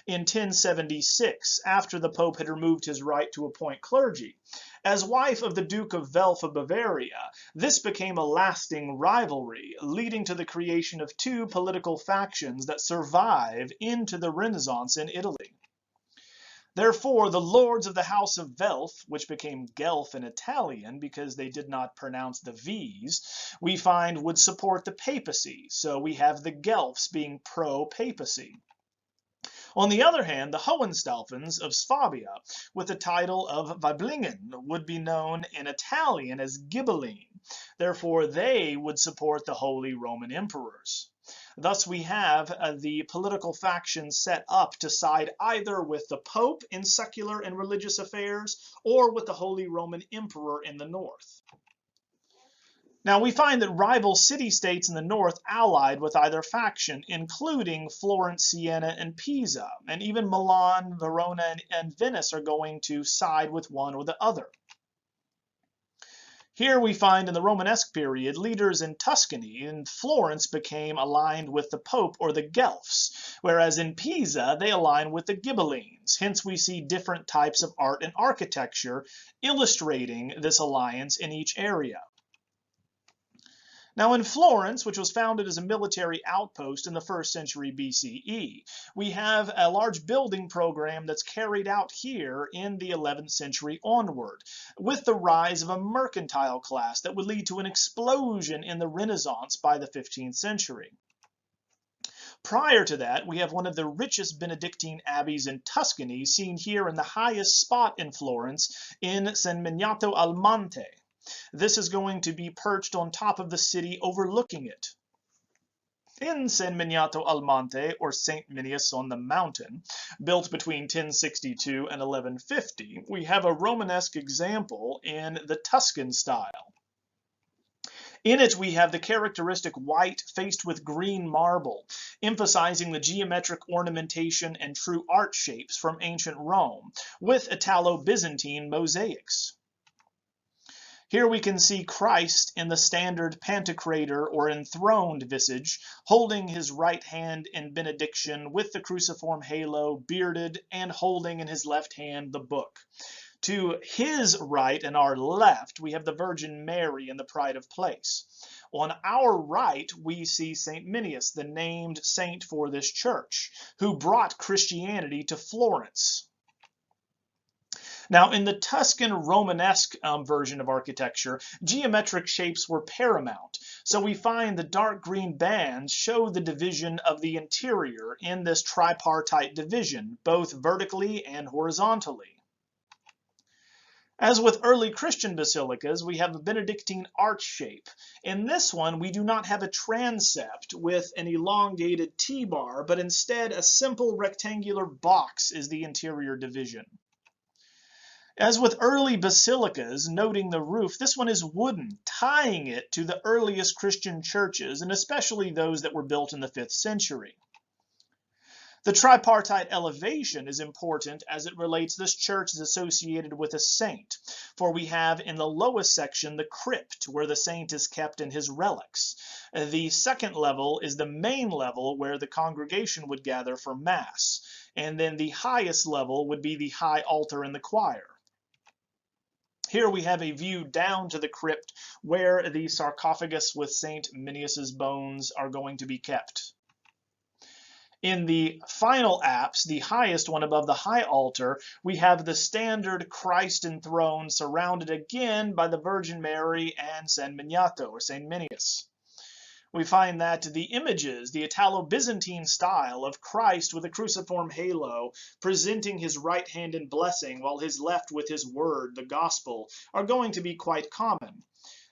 in 1076, after the Pope had removed his right to appoint clergy. As wife of the Duke of Welf of Bavaria, this became a lasting rivalry, leading to the creation of two political factions that survive into the Renaissance in Italy. Therefore, the lords of the House of Welf, which became Guelph in Italian because they did not pronounce the V's, we find would support the papacy. So we have the Guelphs being pro-papacy. On the other hand, the Hohenstaufens of Swabia, with the title of Waiblingen, would be known in Italian as Ghibelline. Therefore, they would support the Holy Roman Emperors. Thus, we have the political faction set up to side either with the Pope in secular and religious affairs or with the Holy Roman Emperor in the north. Now, we find that rival city-states in the north allied with either faction, including Florence, Siena, and Pisa, and even Milan, Verona, and Venice are going to side with one or the other. Here we find in the Romanesque period, leaders in Tuscany and Florence became aligned with the Pope or the Guelphs, whereas in Pisa they align with the Ghibellines. Hence we see different types of art and architecture illustrating this alliance in each area. Now in Florence, which was founded as a military outpost in the 1st century BCE, we have a large building program that's carried out here in the 11th century onward, with the rise of a mercantile class that would lead to an explosion in the Renaissance by the 15th century. Prior to that, we have one of the richest Benedictine abbeys in Tuscany, seen here in the highest spot in Florence in San Miniato al Monte. This is going to be perched on top of the city overlooking it. In San Miniato al Monte, or St. Minius on the Mountain, built between 1062 and 1150, we have a Romanesque example in the Tuscan style. In it, we have the characteristic white faced with green marble, emphasizing the geometric ornamentation and true art shapes from ancient Rome, with Italo-Byzantine mosaics. Here we can see Christ in the standard pantocrator or enthroned visage, holding his right hand in benediction with the cruciform halo, bearded, and holding in his left hand the book. To his right and our left, we have the Virgin Mary in the pride of place. On our right, we see St. Minius, the named saint for this church, who brought Christianity to Florence. Now, in the Tuscan Romanesque version of architecture, geometric shapes were paramount, so we find the dark green bands show the division of the interior in this tripartite division, both vertically and horizontally. As with early Christian basilicas, we have a Benedictine arch shape. In this one, we do not have a transept with an elongated T-bar, but instead a simple rectangular box is the interior division. As with early basilicas, noting the roof, this one is wooden, tying it to the earliest Christian churches, and especially those that were built in the 5th century. The tripartite elevation is important as it relates this church is associated with a saint, for we have in the lowest section the crypt, where the saint is kept in his relics. The second level is the main level where the congregation would gather for Mass, and then the highest level would be the high altar and the choir. Here we have a view down to the crypt where the sarcophagus with St. Minius's bones are going to be kept. In the final apse, the highest one above the high altar, we have the standard Christ enthroned, surrounded again by the Virgin Mary and San Miniato, or St. Minius. We find that the images, the Italo-Byzantine style of Christ with a cruciform halo, presenting his right hand in blessing while his left with his word, the gospel, are going to be quite common.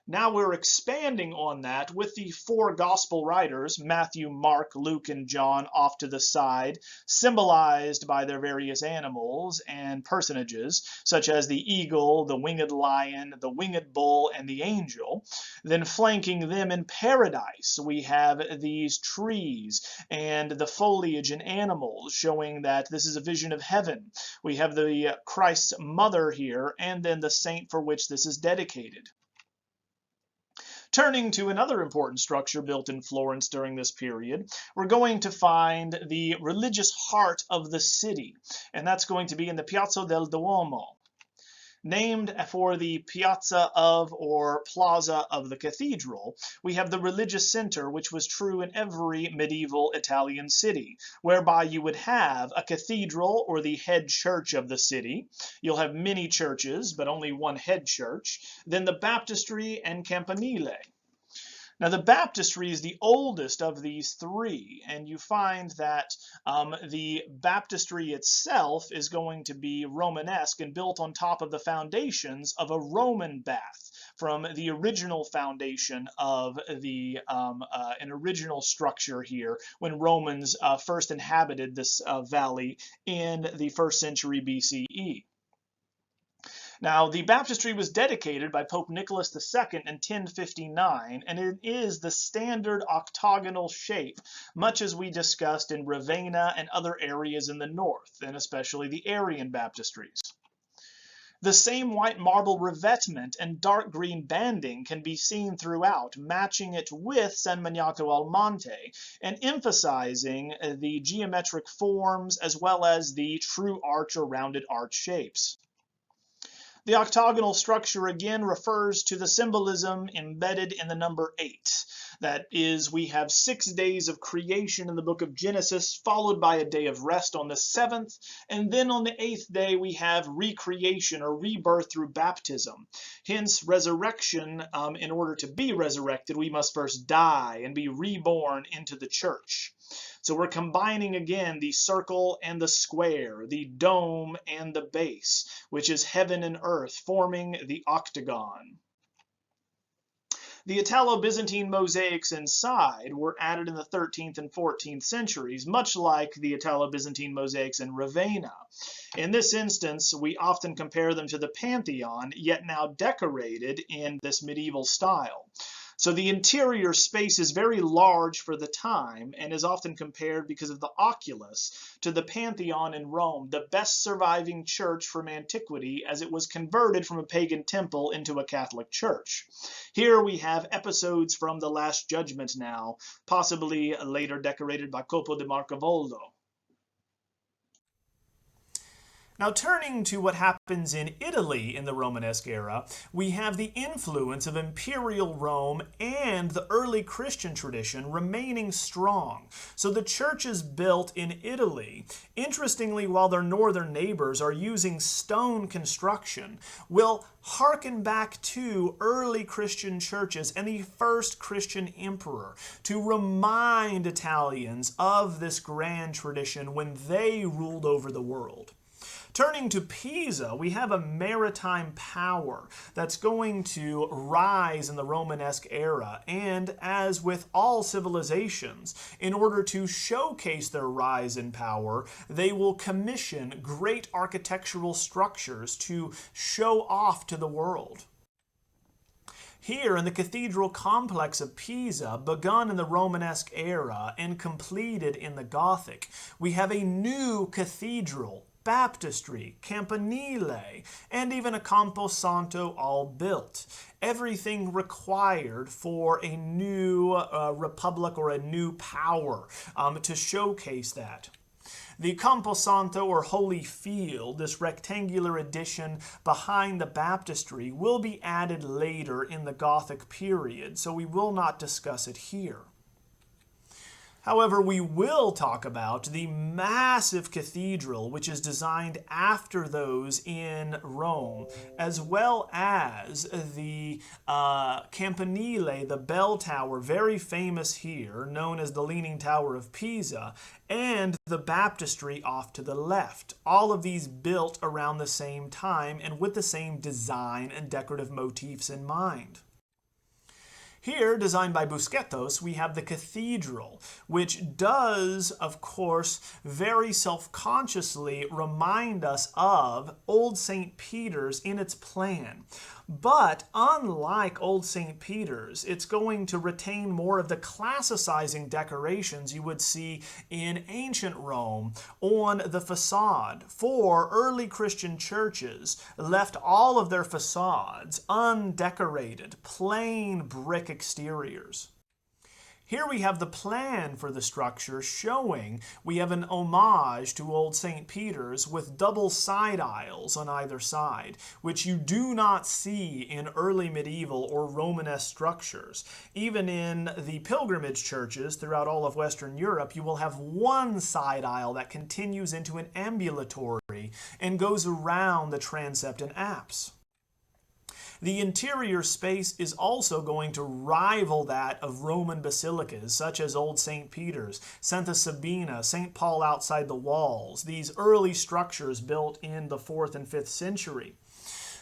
Now we're expanding on that with the 4 gospel writers, Matthew, Mark, Luke, and John, off to the side, symbolized by their various animals and personages, such as the eagle, the winged lion, the winged bull, and the angel. Then flanking them in paradise, we have these trees and the foliage and animals, showing that this is a vision of heaven. We have the Christ's mother here, and then the saint for which this is dedicated. Turning to another important structure built in Florence during this period, we're going to find the religious heart of the city, and that's going to be in the Piazza del Duomo. Named for the piazza of or plaza of the cathedral, we have the religious center, which was true in every medieval Italian city, whereby you would have a cathedral or the head church of the city. You'll have many churches, but only one head church. Then the baptistry and campanile. Now, the baptistry is the oldest of these 3, and you find that the baptistry itself is going to be Romanesque and built on top of the foundations of a Roman bath from the original foundation of the an original structure here when Romans first inhabited this valley in the 1st century BCE. Now, the baptistry was dedicated by Pope Nicholas II in 1059, and it is the standard octagonal shape, much as we discussed in Ravenna and other areas in the north, and especially the Arian baptistries. The same white marble revetment and dark green banding can be seen throughout, matching it with San Miniato al Monte, and emphasizing the geometric forms as well as the true arch or rounded arch shapes. The octagonal structure again refers to the symbolism embedded in the number 8. That is, we have 6 days of creation in the book of Genesis, followed by a day of rest on the 7th, and then on the 8th day we have recreation or rebirth through baptism. Hence, resurrection, in order to be resurrected, we must first die and be reborn into the church. So we're combining again the circle and the square, the dome and the base, which is heaven and earth, forming the octagon. The Italo-Byzantine mosaics inside were added in the 13th and 14th centuries, much like the Italo-Byzantine mosaics in Ravenna. In this instance, we often compare them to the Pantheon, yet now decorated in this medieval style. So the interior space is very large for the time and is often compared, because of the oculus, to the Pantheon in Rome, the best surviving church from antiquity, as it was converted from a pagan temple into a Catholic church. Here we have episodes from the Last Judgment now, possibly later decorated by Copo di Marcavoldo. Now, turning to what happens in Italy in the Romanesque era, we have the influence of imperial Rome and the early Christian tradition remaining strong. So the churches built in Italy, interestingly, while their northern neighbors are using stone construction, will harken back to early Christian churches and the first Christian emperor to remind Italians of this grand tradition when they ruled over the world. Turning to Pisa, we have a maritime power that's going to rise in the Romanesque era, and as with all civilizations, in order to showcase their rise in power, they will commission great architectural structures to show off to the world. Here in the cathedral complex of Pisa, begun in the Romanesque era and completed in the Gothic, we have a new cathedral, baptistry, campanile, and even a Campo Santo all built. Everything required for a new republic or a new power to showcase that. The Campo Santo, or Holy Field, this rectangular addition behind the baptistry, will be added later in the Gothic period, so we will not discuss it here. However, we will talk about the massive cathedral, which is designed after those in Rome, as well as the campanile, the bell tower, very famous here, known as the Leaning Tower of Pisa, and the baptistry off to the left. All of these built around the same time and with the same design and decorative motifs in mind. Here, designed by Busquetos, we have the cathedral, which does, of course, very self-consciously remind us of Old St. Peter's in its plan. But unlike Old St. Peter's, it's going to retain more of the classicizing decorations you would see in ancient Rome on the facade. For early Christian churches left all of their facades undecorated, plain brick exteriors. Here we have the plan for the structure showing we have an homage to Old St. Peter's with double side aisles on either side, which you do not see in early medieval or Romanesque structures. Even in the pilgrimage churches throughout all of Western Europe, you will have one side aisle that continues into an ambulatory and goes around the transept and apse. The interior space is also going to rival that of Roman basilicas, such as Old St. Peter's, Santa Sabina, St. Paul outside the walls, these early structures built in the 4th and 5th century.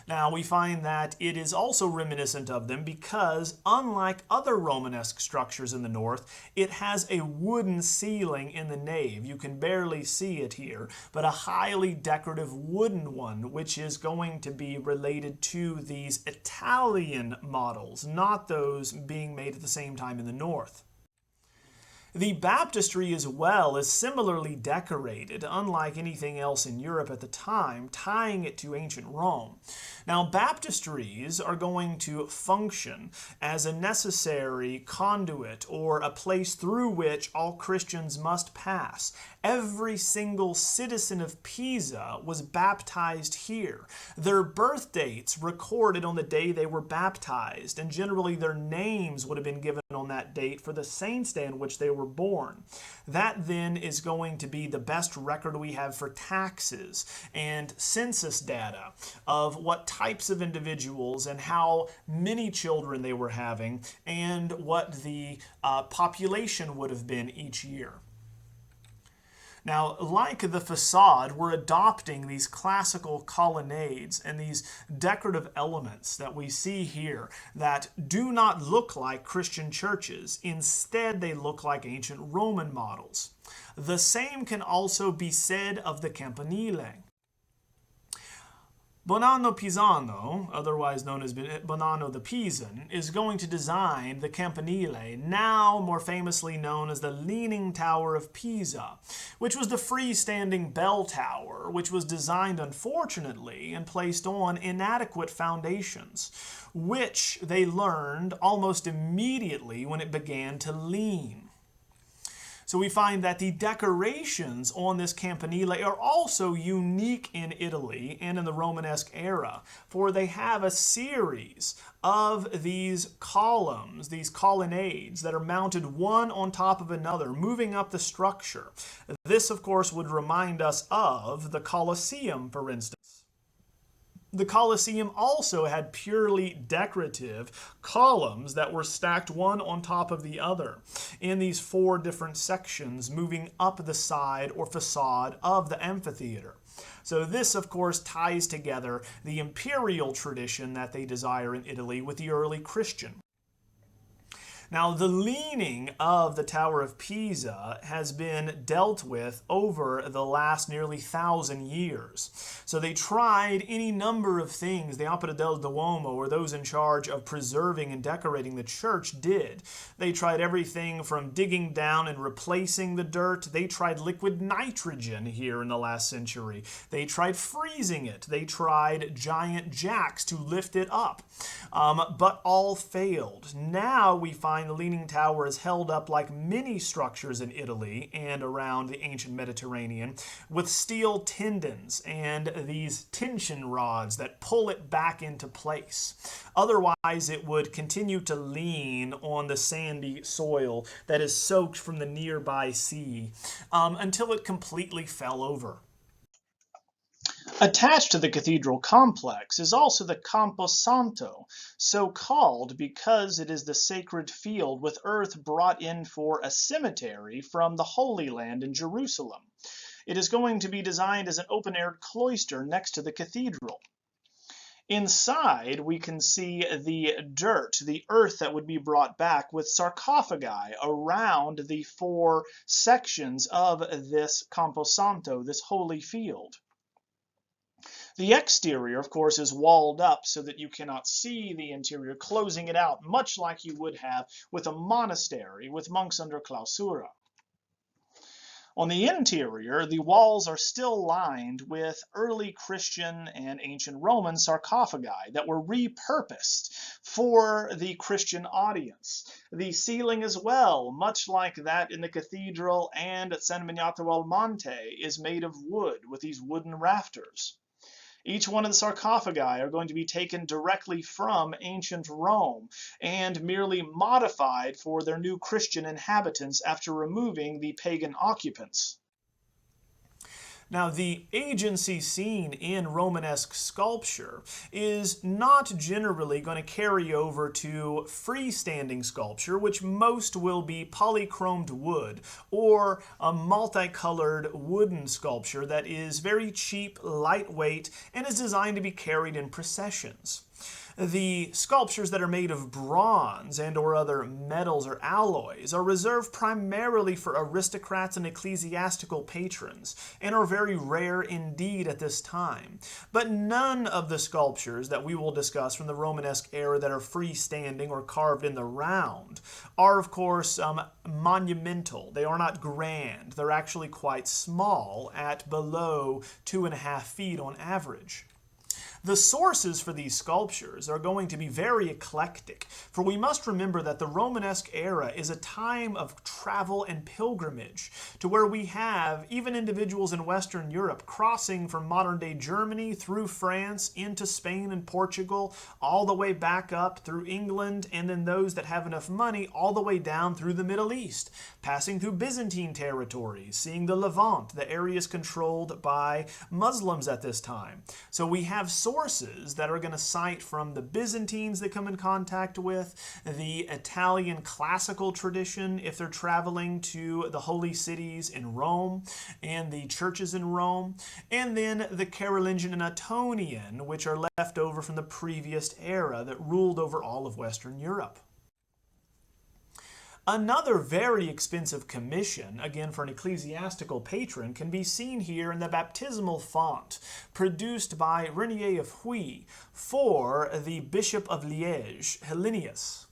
Now, we find that it is also reminiscent of them because, unlike other Romanesque structures in the north, it has a wooden ceiling in the nave. You can barely see it here, but a highly decorative wooden one, which is going to be related to these Italian models, not those being made at the same time in the north. The baptistry as well is similarly decorated, unlike anything else in Europe at the time, tying it to ancient Rome. Now, baptistries are going to function as a necessary conduit or a place through which all Christians must pass. Every single citizen of Pisa was baptized here. Their birth dates recorded on the day they were baptized, and generally their names would have been given on that date for the saint's day in which they were born. That then is going to be the best record we have for taxes and census data of what types of individuals and how many children they were having and what the population would have been each year. Now, like the facade, we're adopting these classical colonnades and these decorative elements that we see here that do not look like Christian churches. Instead, they look like ancient Roman models. The same can also be said of the campanile. Bonanno Pisano, otherwise known as Bonanno the Pisan, is going to design the campanile, now more famously known as the Leaning Tower of Pisa, which was the freestanding bell tower, which was designed, unfortunately, and placed on inadequate foundations, which they learned almost immediately when it began to lean. So we find that the decorations on this campanile are also unique in Italy and in the Romanesque era, for they have a series of these columns, these colonnades that are mounted one on top of another, moving up the structure. This, of course, would remind us of the Colosseum, for instance. The Colosseum also had purely decorative columns that were stacked one on top of the other in these four different sections moving up the side or facade of the amphitheater. So this, of course, ties together the imperial tradition that they desire in Italy with the early Christian. Now, the leaning of the Tower of Pisa has been dealt with over the last nearly 1,000 years. So they tried any number of things. The Opera del Duomo, or those in charge of preserving and decorating the church, did. They tried everything from digging down and replacing the dirt. They tried liquid nitrogen here in the last century. They tried freezing it. They tried giant jacks to lift it up. But all failed. Now we find the Leaning Tower is held up like many structures in Italy and around the ancient Mediterranean with steel tendons and these tension rods that pull it back into place. Otherwise, it would continue to lean on the sandy soil that is soaked from the nearby sea until it completely fell over. Attached to the cathedral complex is also the Campo Santo, so called because it is the sacred field with earth brought in for a cemetery from the Holy Land in Jerusalem. It is going to be designed as an open-air cloister next to the cathedral. Inside, we can see the dirt, the earth that would be brought back with sarcophagi around the four sections of this Campo Santo, this holy field. The exterior, of course, is walled up so that you cannot see the interior, closing it out, much like you would have with a monastery with monks under clausura. On the interior, the walls are still lined with early Christian and ancient Roman sarcophagi that were repurposed for the Christian audience. The ceiling as well, much like that in the cathedral and at San Miniato al Monte, is made of wood with these wooden rafters. Each one of the sarcophagi are going to be taken directly from ancient Rome and merely modified for their new Christian inhabitants after removing the pagan occupants. Now, the agency seen in Romanesque sculpture is not generally going to carry over to freestanding sculpture, which most will be polychromed wood or a multicolored wooden sculpture that is very cheap, lightweight, and is designed to be carried in processions. The sculptures that are made of bronze and or other metals or alloys are reserved primarily for aristocrats and ecclesiastical patrons, and are very rare indeed at this time. But none of the sculptures that we will discuss from the Romanesque era that are freestanding or carved in the round are, of course, monumental. They are not grand. They're actually quite small at below 2.5 feet on average. The sources for these sculptures are going to be very eclectic, for we must remember that the Romanesque era is a time of travel and pilgrimage, to where we have even individuals in Western Europe crossing from modern-day Germany through France into Spain and Portugal, all the way back up through England, and then those that have enough money all the way down through the Middle East, passing through Byzantine territories, seeing the Levant, the areas controlled by Muslims at this time. So we have sources that are going to cite from the Byzantines they come in contact with, the Italian classical tradition if they're traveling to the holy cities in Rome and the churches in Rome, and then the Carolingian and Ottonian, which are left over from the previous era that ruled over all of Western Europe. Another very expensive commission, again for an ecclesiastical patron, can be seen here in the baptismal font produced by Renier of Huy for the Bishop of Liège, Hellenius.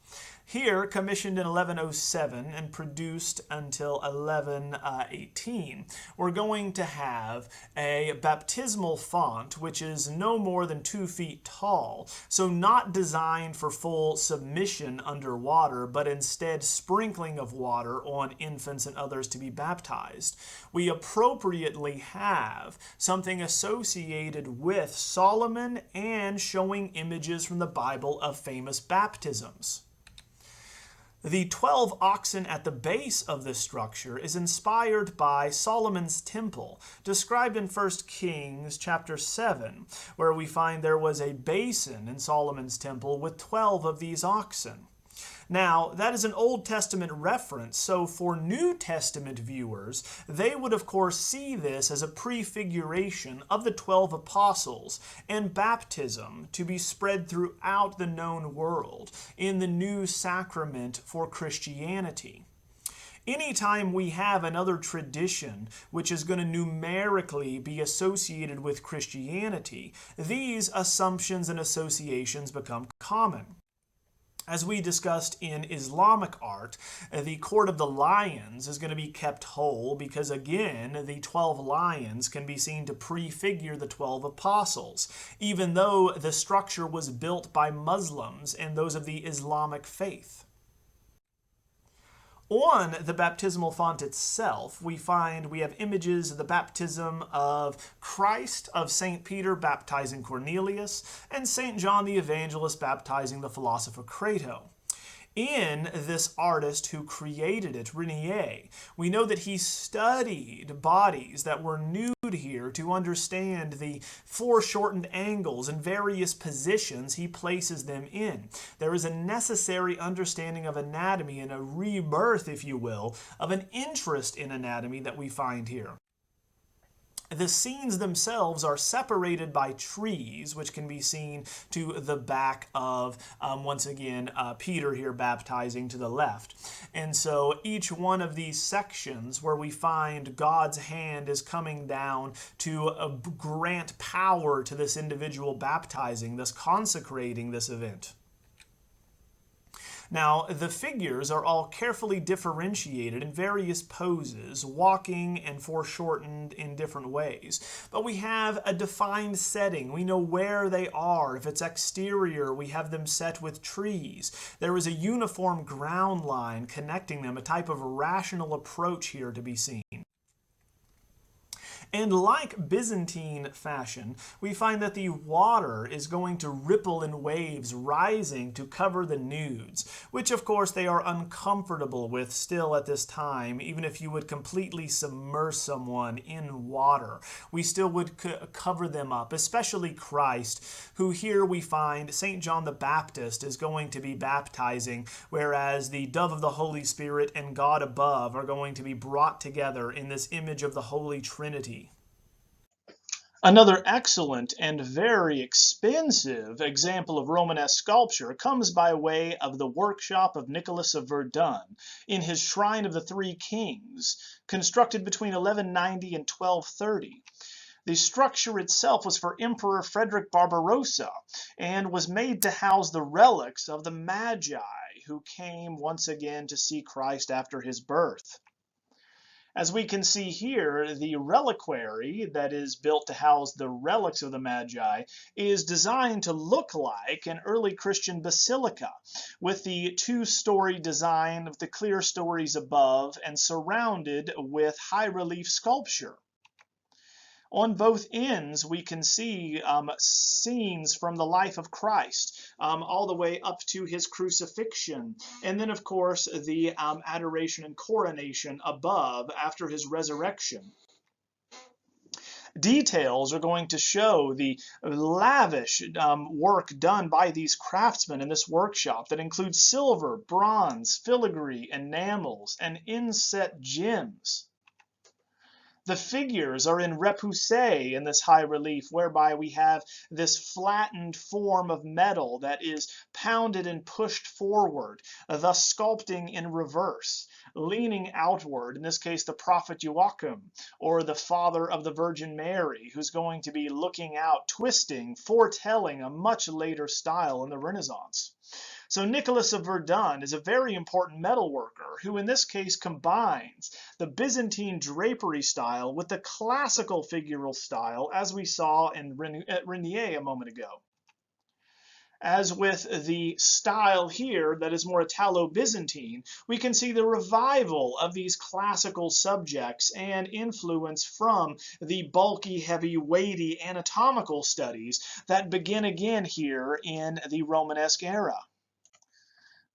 Here, commissioned in 1107 and produced until 1118, we're going to have a baptismal font which is no more than 2 feet tall, so not designed for full submission underwater, but instead sprinkling of water on infants and others to be baptized. We appropriately have something associated with Solomon and showing images from the Bible of famous baptisms. The 12 oxen at the base of this structure is inspired by Solomon's temple, described in 1 Kings chapter 7, where we find there was a basin in Solomon's temple with 12 of these oxen. Now, that is an Old Testament reference, so for New Testament viewers, they would of course see this as a prefiguration of the 12 apostles and baptism to be spread throughout the known world in the new sacrament for Christianity. Anytime we have another tradition which is going to numerically be associated with Christianity, these assumptions and associations become common. As we discussed in Islamic art, the Court of the Lions is going to be kept whole because, again, the 12 lions can be seen to prefigure the 12 apostles, even though the structure was built by Muslims and those of the Islamic faith. On the baptismal font itself, we have images of the baptism of Christ, of St. Peter baptizing Cornelius, and St. John the Evangelist baptizing the philosopher Crato. In this artist who created it, Renier, we know that he studied bodies that were nude here to understand the foreshortened angles and various positions he places them in. There is a necessary understanding of anatomy and a rebirth, if you will, of an interest in anatomy that we find here. The scenes themselves are separated by trees, which can be seen to the back of, once again, Peter here baptizing to the left. And so each one of these sections where we find God's hand is coming down to grant power to this individual baptizing, thus consecrating this event. Now, the figures are all carefully differentiated in various poses, walking and foreshortened in different ways. But we have a defined setting. We know where they are. If it's exterior, we have them set with trees. There is a uniform ground line connecting them, a type of rational approach here to be seen. And like Byzantine fashion, we find that the water is going to ripple in waves rising to cover the nudes, which of course they are uncomfortable with still at this time. Even if you would completely submerge someone in water, we still would cover them up, especially Christ, who here we find St. John the Baptist is going to be baptizing, whereas the dove of the Holy Spirit and God above are going to be brought together in this image of the Holy Trinity. Another excellent and very expensive example of Romanesque sculpture comes by way of the workshop of Nicholas of Verdun in his Shrine of the Three Kings, constructed between 1190 and 1230. The structure itself was for Emperor Frederick Barbarossa and was made to house the relics of the Magi who came once again to see Christ after his birth. As we can see here, the reliquary that is built to house the relics of the Magi is designed to look like an early Christian basilica, with the two-story design of the clear stories above and surrounded with high relief sculpture. On both ends, we can see scenes from the life of Christ, all the way up to his crucifixion. And then, of course, the adoration and coronation above after his resurrection. Details are going to show the lavish work done by these craftsmen in this workshop that includes silver, bronze, filigree, enamels, and inset gems. The figures are in repoussé in this high relief, whereby we have this flattened form of metal that is pounded and pushed forward, thus sculpting in reverse, leaning outward, in this case the prophet Joachim, or the father of the Virgin Mary, who's going to be looking out, twisting, foretelling a much later style in the Renaissance. So Nicholas of Verdun is a very important metalworker who in this case combines the Byzantine drapery style with the classical figural style as we saw in Renier a moment ago. As with the style here that is more Italo-Byzantine, we can see the revival of these classical subjects and influence from the bulky, heavy, weighty anatomical studies that begin again here in the Romanesque era.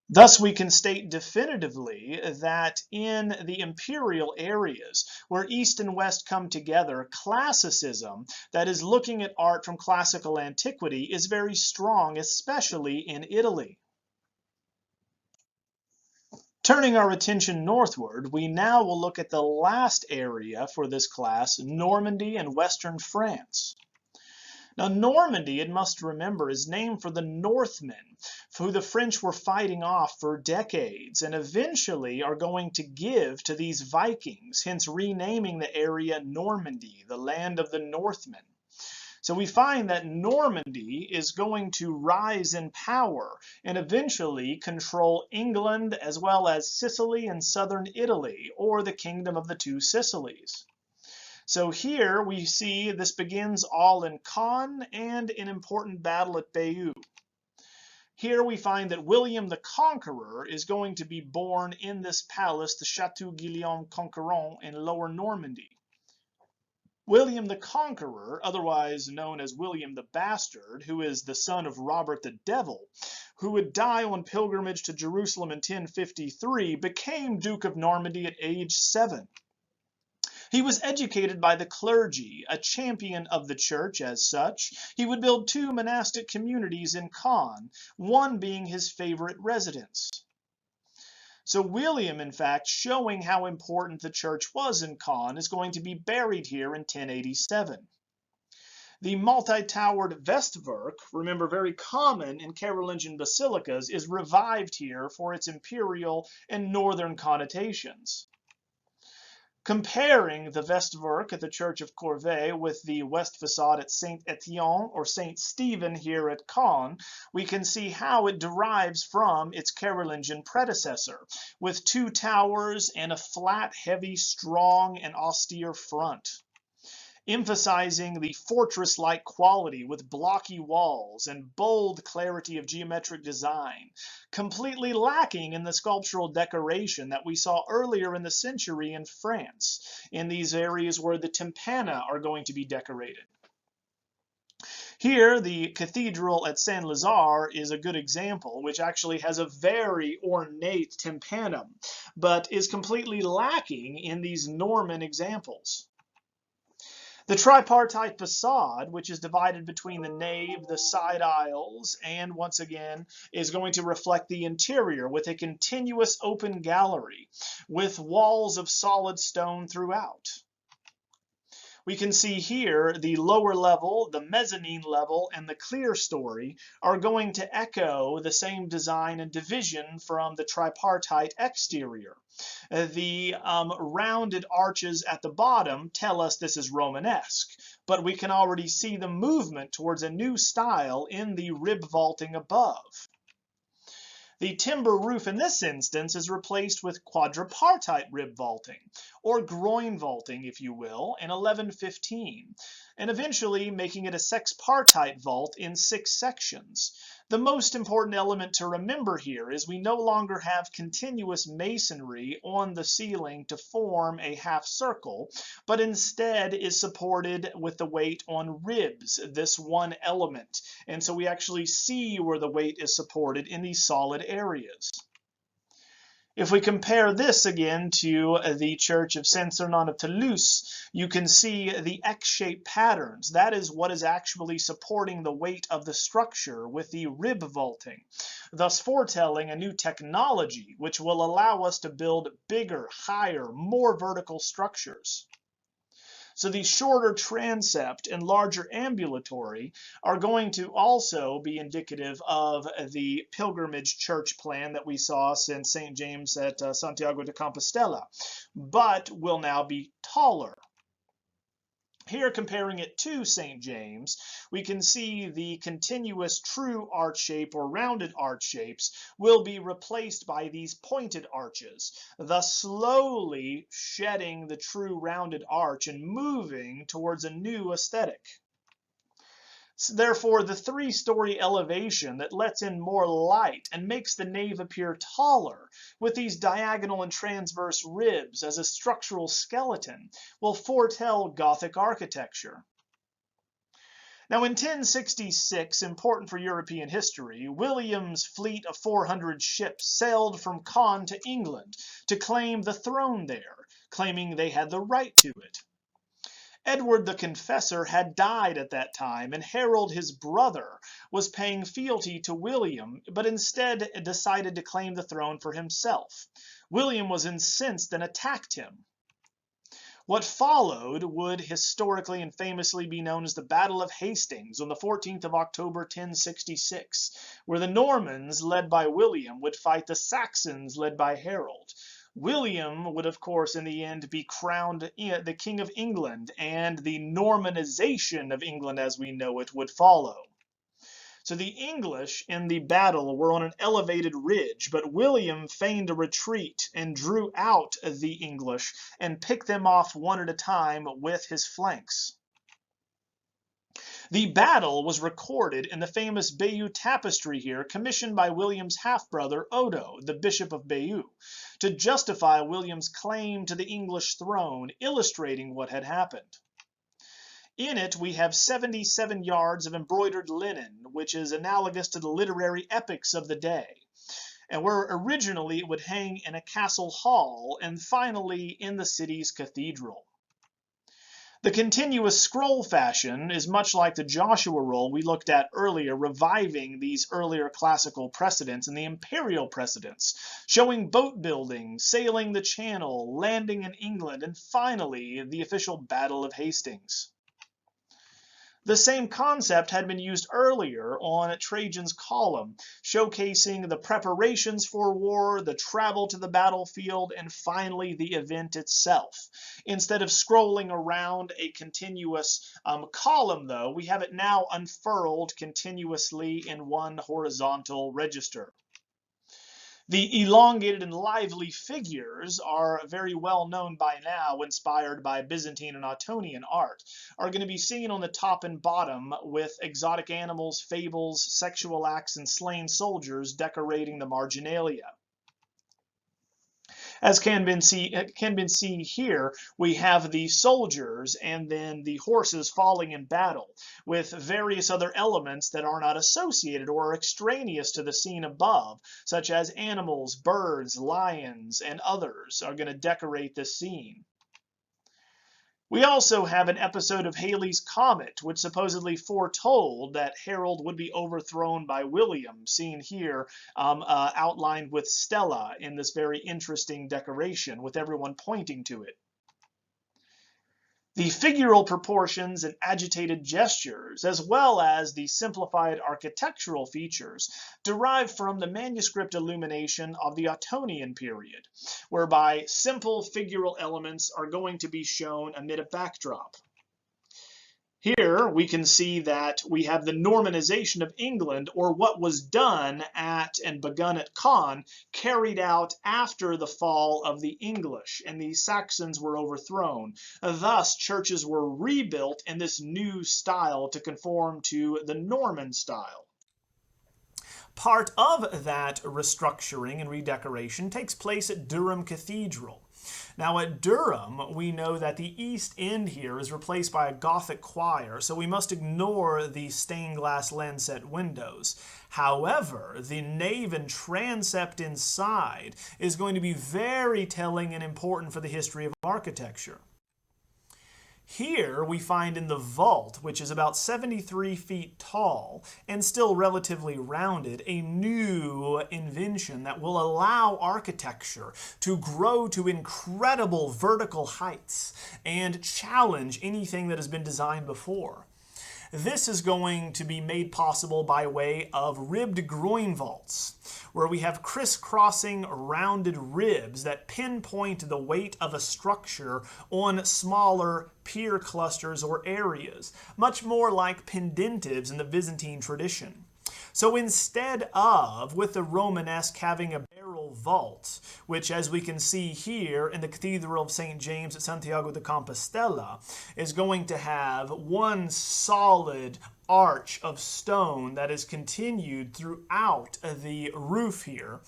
Thus, we can state definitively that in the imperial areas where East and West come together, classicism, that is looking at art from classical antiquity, is very strong, especially in Italy. Turning our attention northward, we now will look at the last area for this class, Normandy and Western France. Now, Normandy, it must remember, is named for the Northmen, who the French were fighting off for decades and eventually are going to give to these Vikings, hence renaming the area Normandy, the land of the Northmen. So we find that Normandy is going to rise in power and eventually control England as well as Sicily and southern Italy, or the Kingdom of the Two Sicilies. So here we see this begins all in Caen and an important battle at Bayeux. Here we find that William the Conqueror is going to be born in this palace, the Château Guillaume Conquérant in Lower Normandy. William the Conqueror, otherwise known as William the Bastard, who is the son of Robert the Devil, who would die on pilgrimage to Jerusalem in 1053, became Duke of Normandy at age 7. He was educated by the clergy, a champion of the church as such. He would build 2 monastic communities in Caen, one being his favorite residence. So William, in fact, showing how important the church was in Caen, is going to be buried here in 1087. The multi-towered Westwerk, remember very common in Carolingian basilicas, is revived here for its imperial and northern connotations. Comparing the Westwerk at the Church of Corvey with the West Facade at Saint Etienne or Saint Stephen here at Caen, we can see how it derives from its Carolingian predecessor, with 2 towers and a flat, heavy, strong, and austere front, emphasizing the fortress-like quality with blocky walls and bold clarity of geometric design, completely lacking in the sculptural decoration that we saw earlier in the century in France, in these areas where the tympana are going to be decorated. Here, the cathedral at Saint-Lazare is a good example, which actually has a very ornate tympanum, but is completely lacking in these Norman examples. The tripartite facade, which is divided between the nave, the side aisles, and once again is going to reflect the interior with a continuous open gallery with walls of solid stone throughout. We can see here the lower level, the mezzanine level, and the clear story are going to echo the same design and division from the tripartite exterior. The rounded arches at the bottom tell us this is Romanesque, but we can already see the movement towards a new style in the rib vaulting above. The timber roof in this instance is replaced with quadripartite rib vaulting, or groin vaulting, if you will, in 1115, and eventually making it a sexpartite vault in 6 sections. The most important element to remember here is we no longer have continuous masonry on the ceiling to form a half circle, but instead is supported with the weight on ribs, this one element. And so we actually see where the weight is supported in these solid areas. If we compare this again to the Church of Saint-Sernin of Toulouse, you can see the X-shaped patterns. That is what is actually supporting the weight of the structure with the rib vaulting, thus foretelling a new technology which will allow us to build bigger, higher, more vertical structures. So the shorter transept and larger ambulatory are going to also be indicative of the pilgrimage church plan that we saw since St. James at Santiago de Compostela, but will now be taller. Here, comparing it to St. James, we can see the continuous true arch shape or rounded arch shapes will be replaced by these pointed arches, thus slowly shedding the true rounded arch and moving towards a new aesthetic. Therefore, the 3-story elevation that lets in more light and makes the nave appear taller, with these diagonal and transverse ribs as a structural skeleton, will foretell Gothic architecture. Now, in 1066, important for European history, William's fleet of 400 ships sailed from Caen to England to claim the throne there, claiming they had the right to it. Edward the Confessor had died at that time, and Harold, his brother, was paying fealty to William, but instead decided to claim the throne for himself. William was incensed and attacked him. What followed would historically and famously be known as the Battle of Hastings on the 14th of October 1066, where the Normans, led by William, would fight the Saxons, led by Harold. William would, of course, in the end be crowned the King of England, and the Normanization of England as we know it would follow. So the English in the battle were on an elevated ridge, but William feigned a retreat and drew out the English and picked them off one at a time with his flanks. The battle was recorded in the famous Bayeux tapestry here, commissioned by William's half-brother Odo, the Bishop of Bayeux, to justify William's claim to the English throne, illustrating what had happened. In it, we have 77 yards of embroidered linen, which is analogous to the literary epics of the day, and where originally it would hang in a castle hall, and finally in the city's cathedral. The continuous scroll fashion is much like the Joshua roll we looked at earlier, reviving these earlier classical precedents and the imperial precedents, showing boat building, sailing the Channel, landing in England, and finally the official Battle of Hastings. The same concept had been used earlier on Trajan's column, showcasing the preparations for war, the travel to the battlefield, and finally the event itself. Instead of scrolling around a continuous column, though, we have it now unfurled continuously in one horizontal register. The elongated and lively figures are very well known by now, inspired by Byzantine and Ottonian art, are going to be seen on the top and bottom with exotic animals, fables, sexual acts, and slain soldiers decorating the marginalia. As can be seen here, we have the soldiers and then the horses falling in battle, with various other elements that are not associated or are extraneous to the scene above, such as animals, birds, lions, and others are going to decorate this scene. We also have an episode of Halley's Comet, which supposedly foretold that Harold would be overthrown by William, seen here outlined with Stella in this very interesting decoration, with everyone pointing to it. The figural proportions and agitated gestures, as well as the simplified architectural features, derive from the manuscript illumination of the Ottonian period, whereby simple figural elements are going to be shown amid a backdrop. Here we can see that we have the Normanization of England, or what was done at and begun at Caen, carried out after the fall of the English, and the Saxons were overthrown. Thus, churches were rebuilt in this new style to conform to the Norman style. Part of that restructuring and redecoration takes place at Durham Cathedral. Now at Durham, we know that the east end here is replaced by a Gothic choir, so we must ignore the stained glass lancet windows. However, the nave and transept inside is going to be very telling and important for the history of architecture. Here we find in the vault, which is about 73 feet tall and still relatively rounded, a new invention that will allow architecture to grow to incredible vertical heights and challenge anything that has been designed before. This is going to be made possible by way of ribbed groin vaults, where we have crisscrossing rounded ribs that pinpoint the weight of a structure on smaller pier clusters or areas, much more like pendentives in the Byzantine tradition. So instead of, with the Romanesque, having a barrel vault, which as we can see here in the Cathedral of St. James at Santiago de Compostela, is going to have one solid arch of stone that is continued throughout the roof here.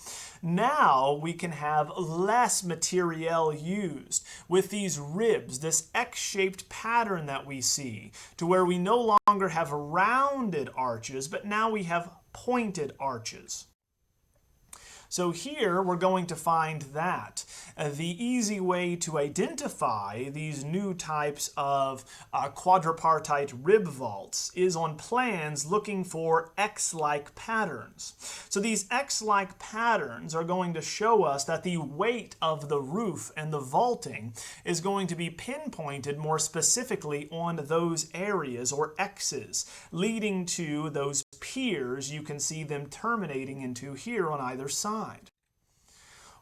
Now we can have less material used with these ribs, this X-shaped pattern that we see, to where we no longer have rounded arches, but now we have pointed arches. So here we're going to find that the easy way to identify these new types of quadripartite rib vaults is on plans looking for X-like patterns. So these X-like patterns are going to show us that the weight of the roof and the vaulting is going to be pinpointed more specifically on those areas or X's, leading to those piers you can see them terminating into here on either side.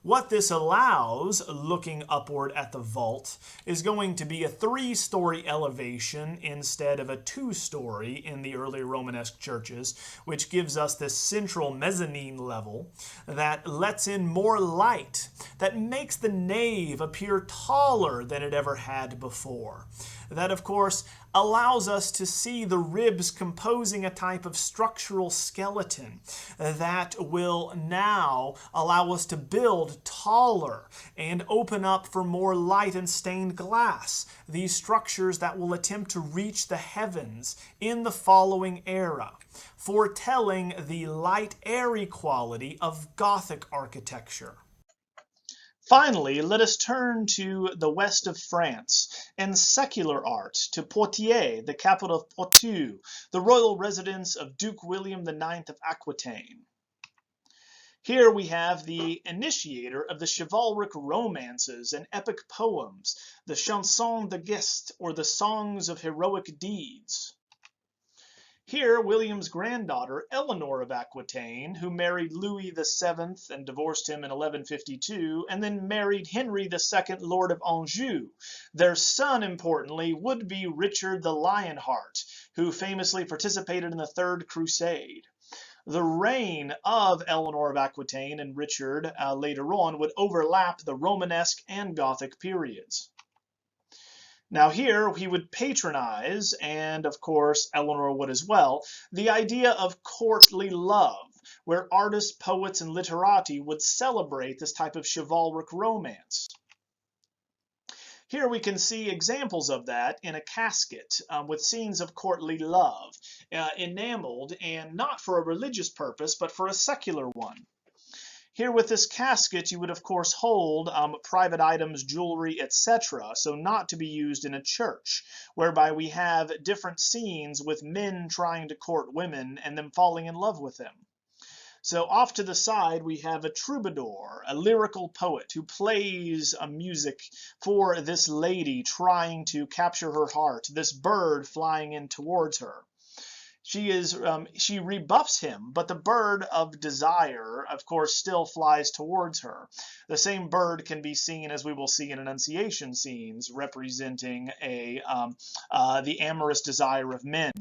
What this allows, looking upward at the vault, is going to be a 3-story elevation instead of a 2-story in the early Romanesque churches, which gives us this central mezzanine level that lets in more light, that makes the nave appear taller than it ever had before. That, of course, allows us to see the ribs composing a type of structural skeleton that will now allow us to build taller and open up for more light and stained glass, these structures that will attempt to reach the heavens in the following era, foretelling the light, airy quality of Gothic architecture. Finally, let us turn to the west of France and secular art, to Poitiers, the capital of Poitou, the royal residence of Duke William IX of Aquitaine. Here we have the initiator of the chivalric romances and epic poems, the chansons de geste, or the songs of heroic deeds. Here, William's granddaughter, Eleanor of Aquitaine, who married Louis VII and divorced him in 1152, and then married Henry II, Lord of Anjou. Their son, importantly, would be Richard the Lionheart, who famously participated in the Third Crusade. The reign of Eleanor of Aquitaine and Richard later on would overlap the Romanesque and Gothic periods. Now here he would patronize, and of course Eleanor would as well, the idea of courtly love, where artists, poets, and literati would celebrate this type of chivalric romance. Here we can see examples of that in a casket with scenes of courtly love, enameled, and not for a religious purpose, but for a secular one. Here with this casket, you would of course hold private items, jewelry, etc., so not to be used in a church, whereby we have different scenes with men trying to court women and them falling in love with them. So off to the side, we have a troubadour, a lyrical poet who plays a music for this lady trying to capture her heart, this bird flying in towards her. She rebuffs him, but the bird of desire, of course, still flies towards her. The same bird can be seen, as we will see in Annunciation scenes, representing the amorous desire of men.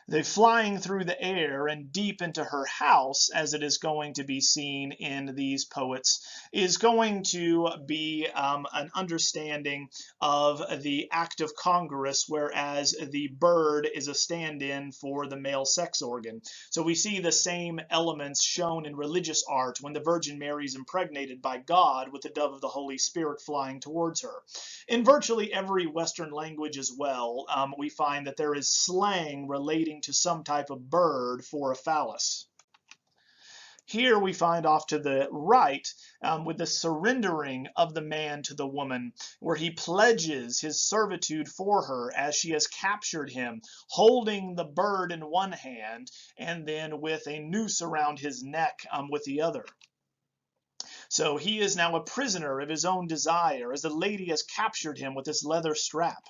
They're flying through the air and deep into her house, as it is going to be seen in these poets, is going to be an understanding of the act of congress, whereas the bird is a stand-in for the male sex organ. So we see the same elements shown in religious art when the Virgin Mary is impregnated by God with the dove of the Holy Spirit flying towards her. In virtually every Western language as well, we find that there is slang relating to some type of bird for a phallus. Here we find off to the right with the surrendering of the man to the woman, where he pledges his servitude for her as she has captured him, holding the bird in one hand and then with a noose around his neck with the other. So he is now a prisoner of his own desire, as the lady has captured him with this leather strap.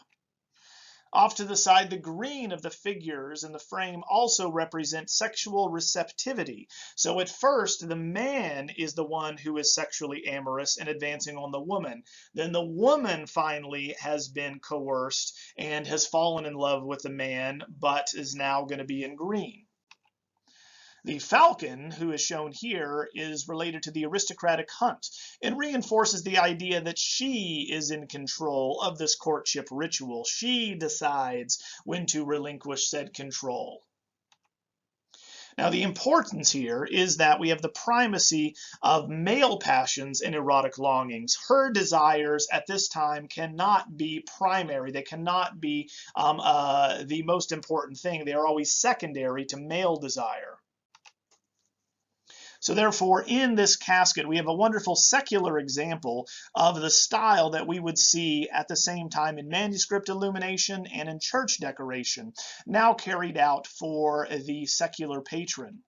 Off to the side, the green of the figures in the frame also represent sexual receptivity. So at first, the man is the one who is sexually amorous and advancing on the woman. Then the woman finally has been coerced and has fallen in love with the man, but is now going to be in green. The falcon, who is shown here, is related to the aristocratic hunt. It reinforces the idea that she is in control of this courtship ritual. She decides when to relinquish said control. Now, the importance here is that we have the primacy of male passions and erotic longings. Her desires at this time cannot be primary. They cannot be the most important thing. They are always secondary to male desire. So therefore, in this casket, we have a wonderful secular example of the style that we would see at the same time in manuscript illumination and in church decoration, now carried out for the secular patron.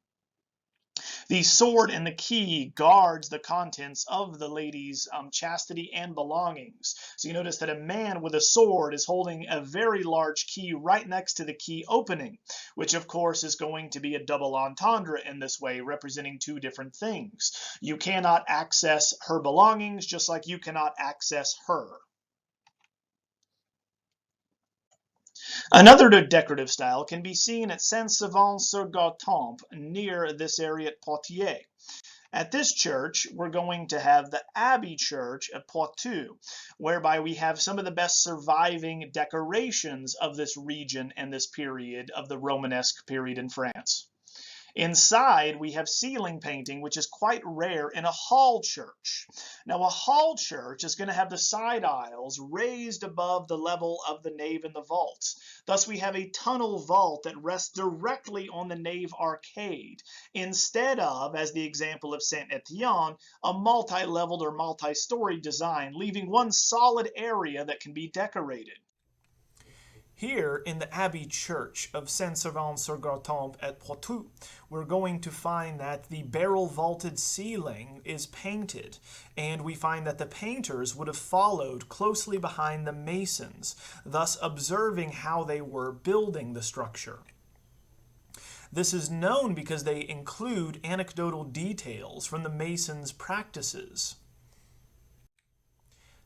The sword and the key guards the contents of the lady's chastity and belongings. So you notice that a man with a sword is holding a very large key right next to the key opening, which of course is going to be a double entendre in this way, representing two different things. You cannot access her belongings, just like you cannot access her. Another decorative style can be seen at Saint-Savin-sur-Gartempe, near this area at Poitiers. At this church, we're going to have the Abbey Church at Poitou, whereby we have some of the best surviving decorations of this region and this period of the Romanesque period in France. Inside, we have ceiling painting, which is quite rare in a hall church. Now, a hall church is going to have the side aisles raised above the level of the nave and the vaults. Thus, we have a tunnel vault that rests directly on the nave arcade, instead of, as the example of Saint-Étienne, a multi-leveled or multi-story design, leaving one solid area that can be decorated. Here in the Abbey Church of Saint-Savin-sur-Gartempe at Poitou, we're going to find that the barrel-vaulted ceiling is painted, and we find that the painters would have followed closely behind the masons, thus observing how they were building the structure. This is known because they include anecdotal details from the masons' practices.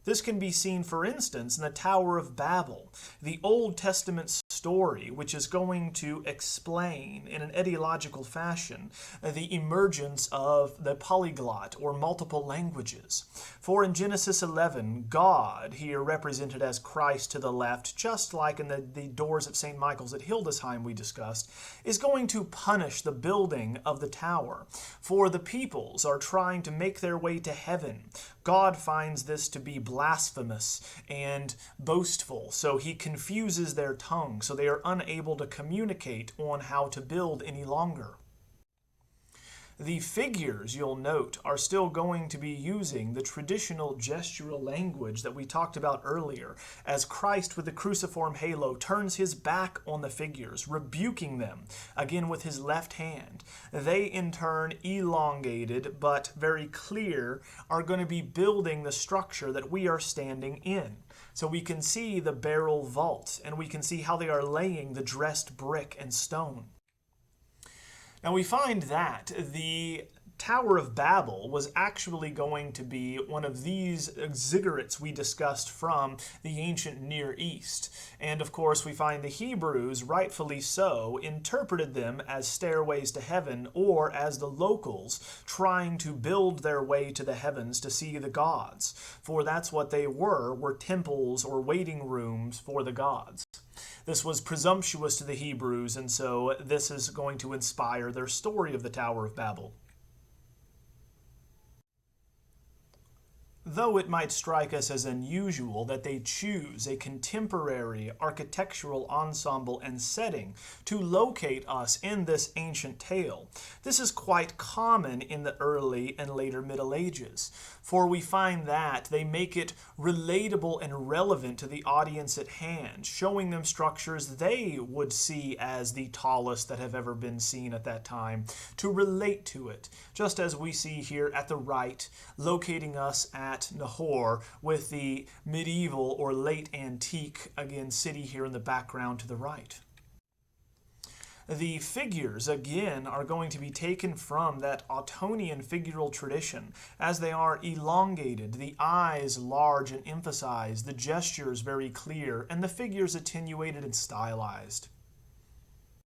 This can be seen, for instance, in the Tower of Babel, the Old Testament story, which is going to explain in an ideological fashion the emergence of the polyglot or multiple languages. For in Genesis 11, God, here represented as Christ to the left, just like in the doors of St. Michael's at Hildesheim we discussed, is going to punish the building of the tower. For the peoples are trying to make their way to heaven. God finds this to be blasphemous and boastful, so he confuses their tongue, so they are unable to communicate on how to build any longer. The figures, you'll note, are still going to be using the traditional gestural language that we talked about earlier, as Christ with the cruciform halo turns his back on the figures, rebuking them, again with his left hand. They, in turn, elongated but very clear, are going to be building the structure that we are standing in. So we can see the barrel vault, and we can see how they are laying the dressed brick and stone. Now we find that the Tower of Babel was actually going to be one of these ziggurats we discussed from the ancient Near East. And of course we find the Hebrews, rightfully so, interpreted them as stairways to heaven, or as the locals trying to build their way to the heavens to see the gods. For that's what they were temples or waiting rooms for the gods. This was presumptuous to the Hebrews, and so this is going to inspire their story of the Tower of Babel. Though it might strike us as unusual that they choose a contemporary architectural ensemble and setting to locate us in this ancient tale, this is quite common in the early and later Middle Ages, for we find that they make it relatable and relevant to the audience at hand, showing them structures they would see as the tallest that have ever been seen at that time, to relate to it, just as we see here at the right, locating us at Nahor with the medieval or late antique, again, city here in the background to the right. The figures, again, are going to be taken from that Ottonian figural tradition, as they are elongated, the eyes large and emphasized, the gestures very clear, and the figures attenuated and stylized.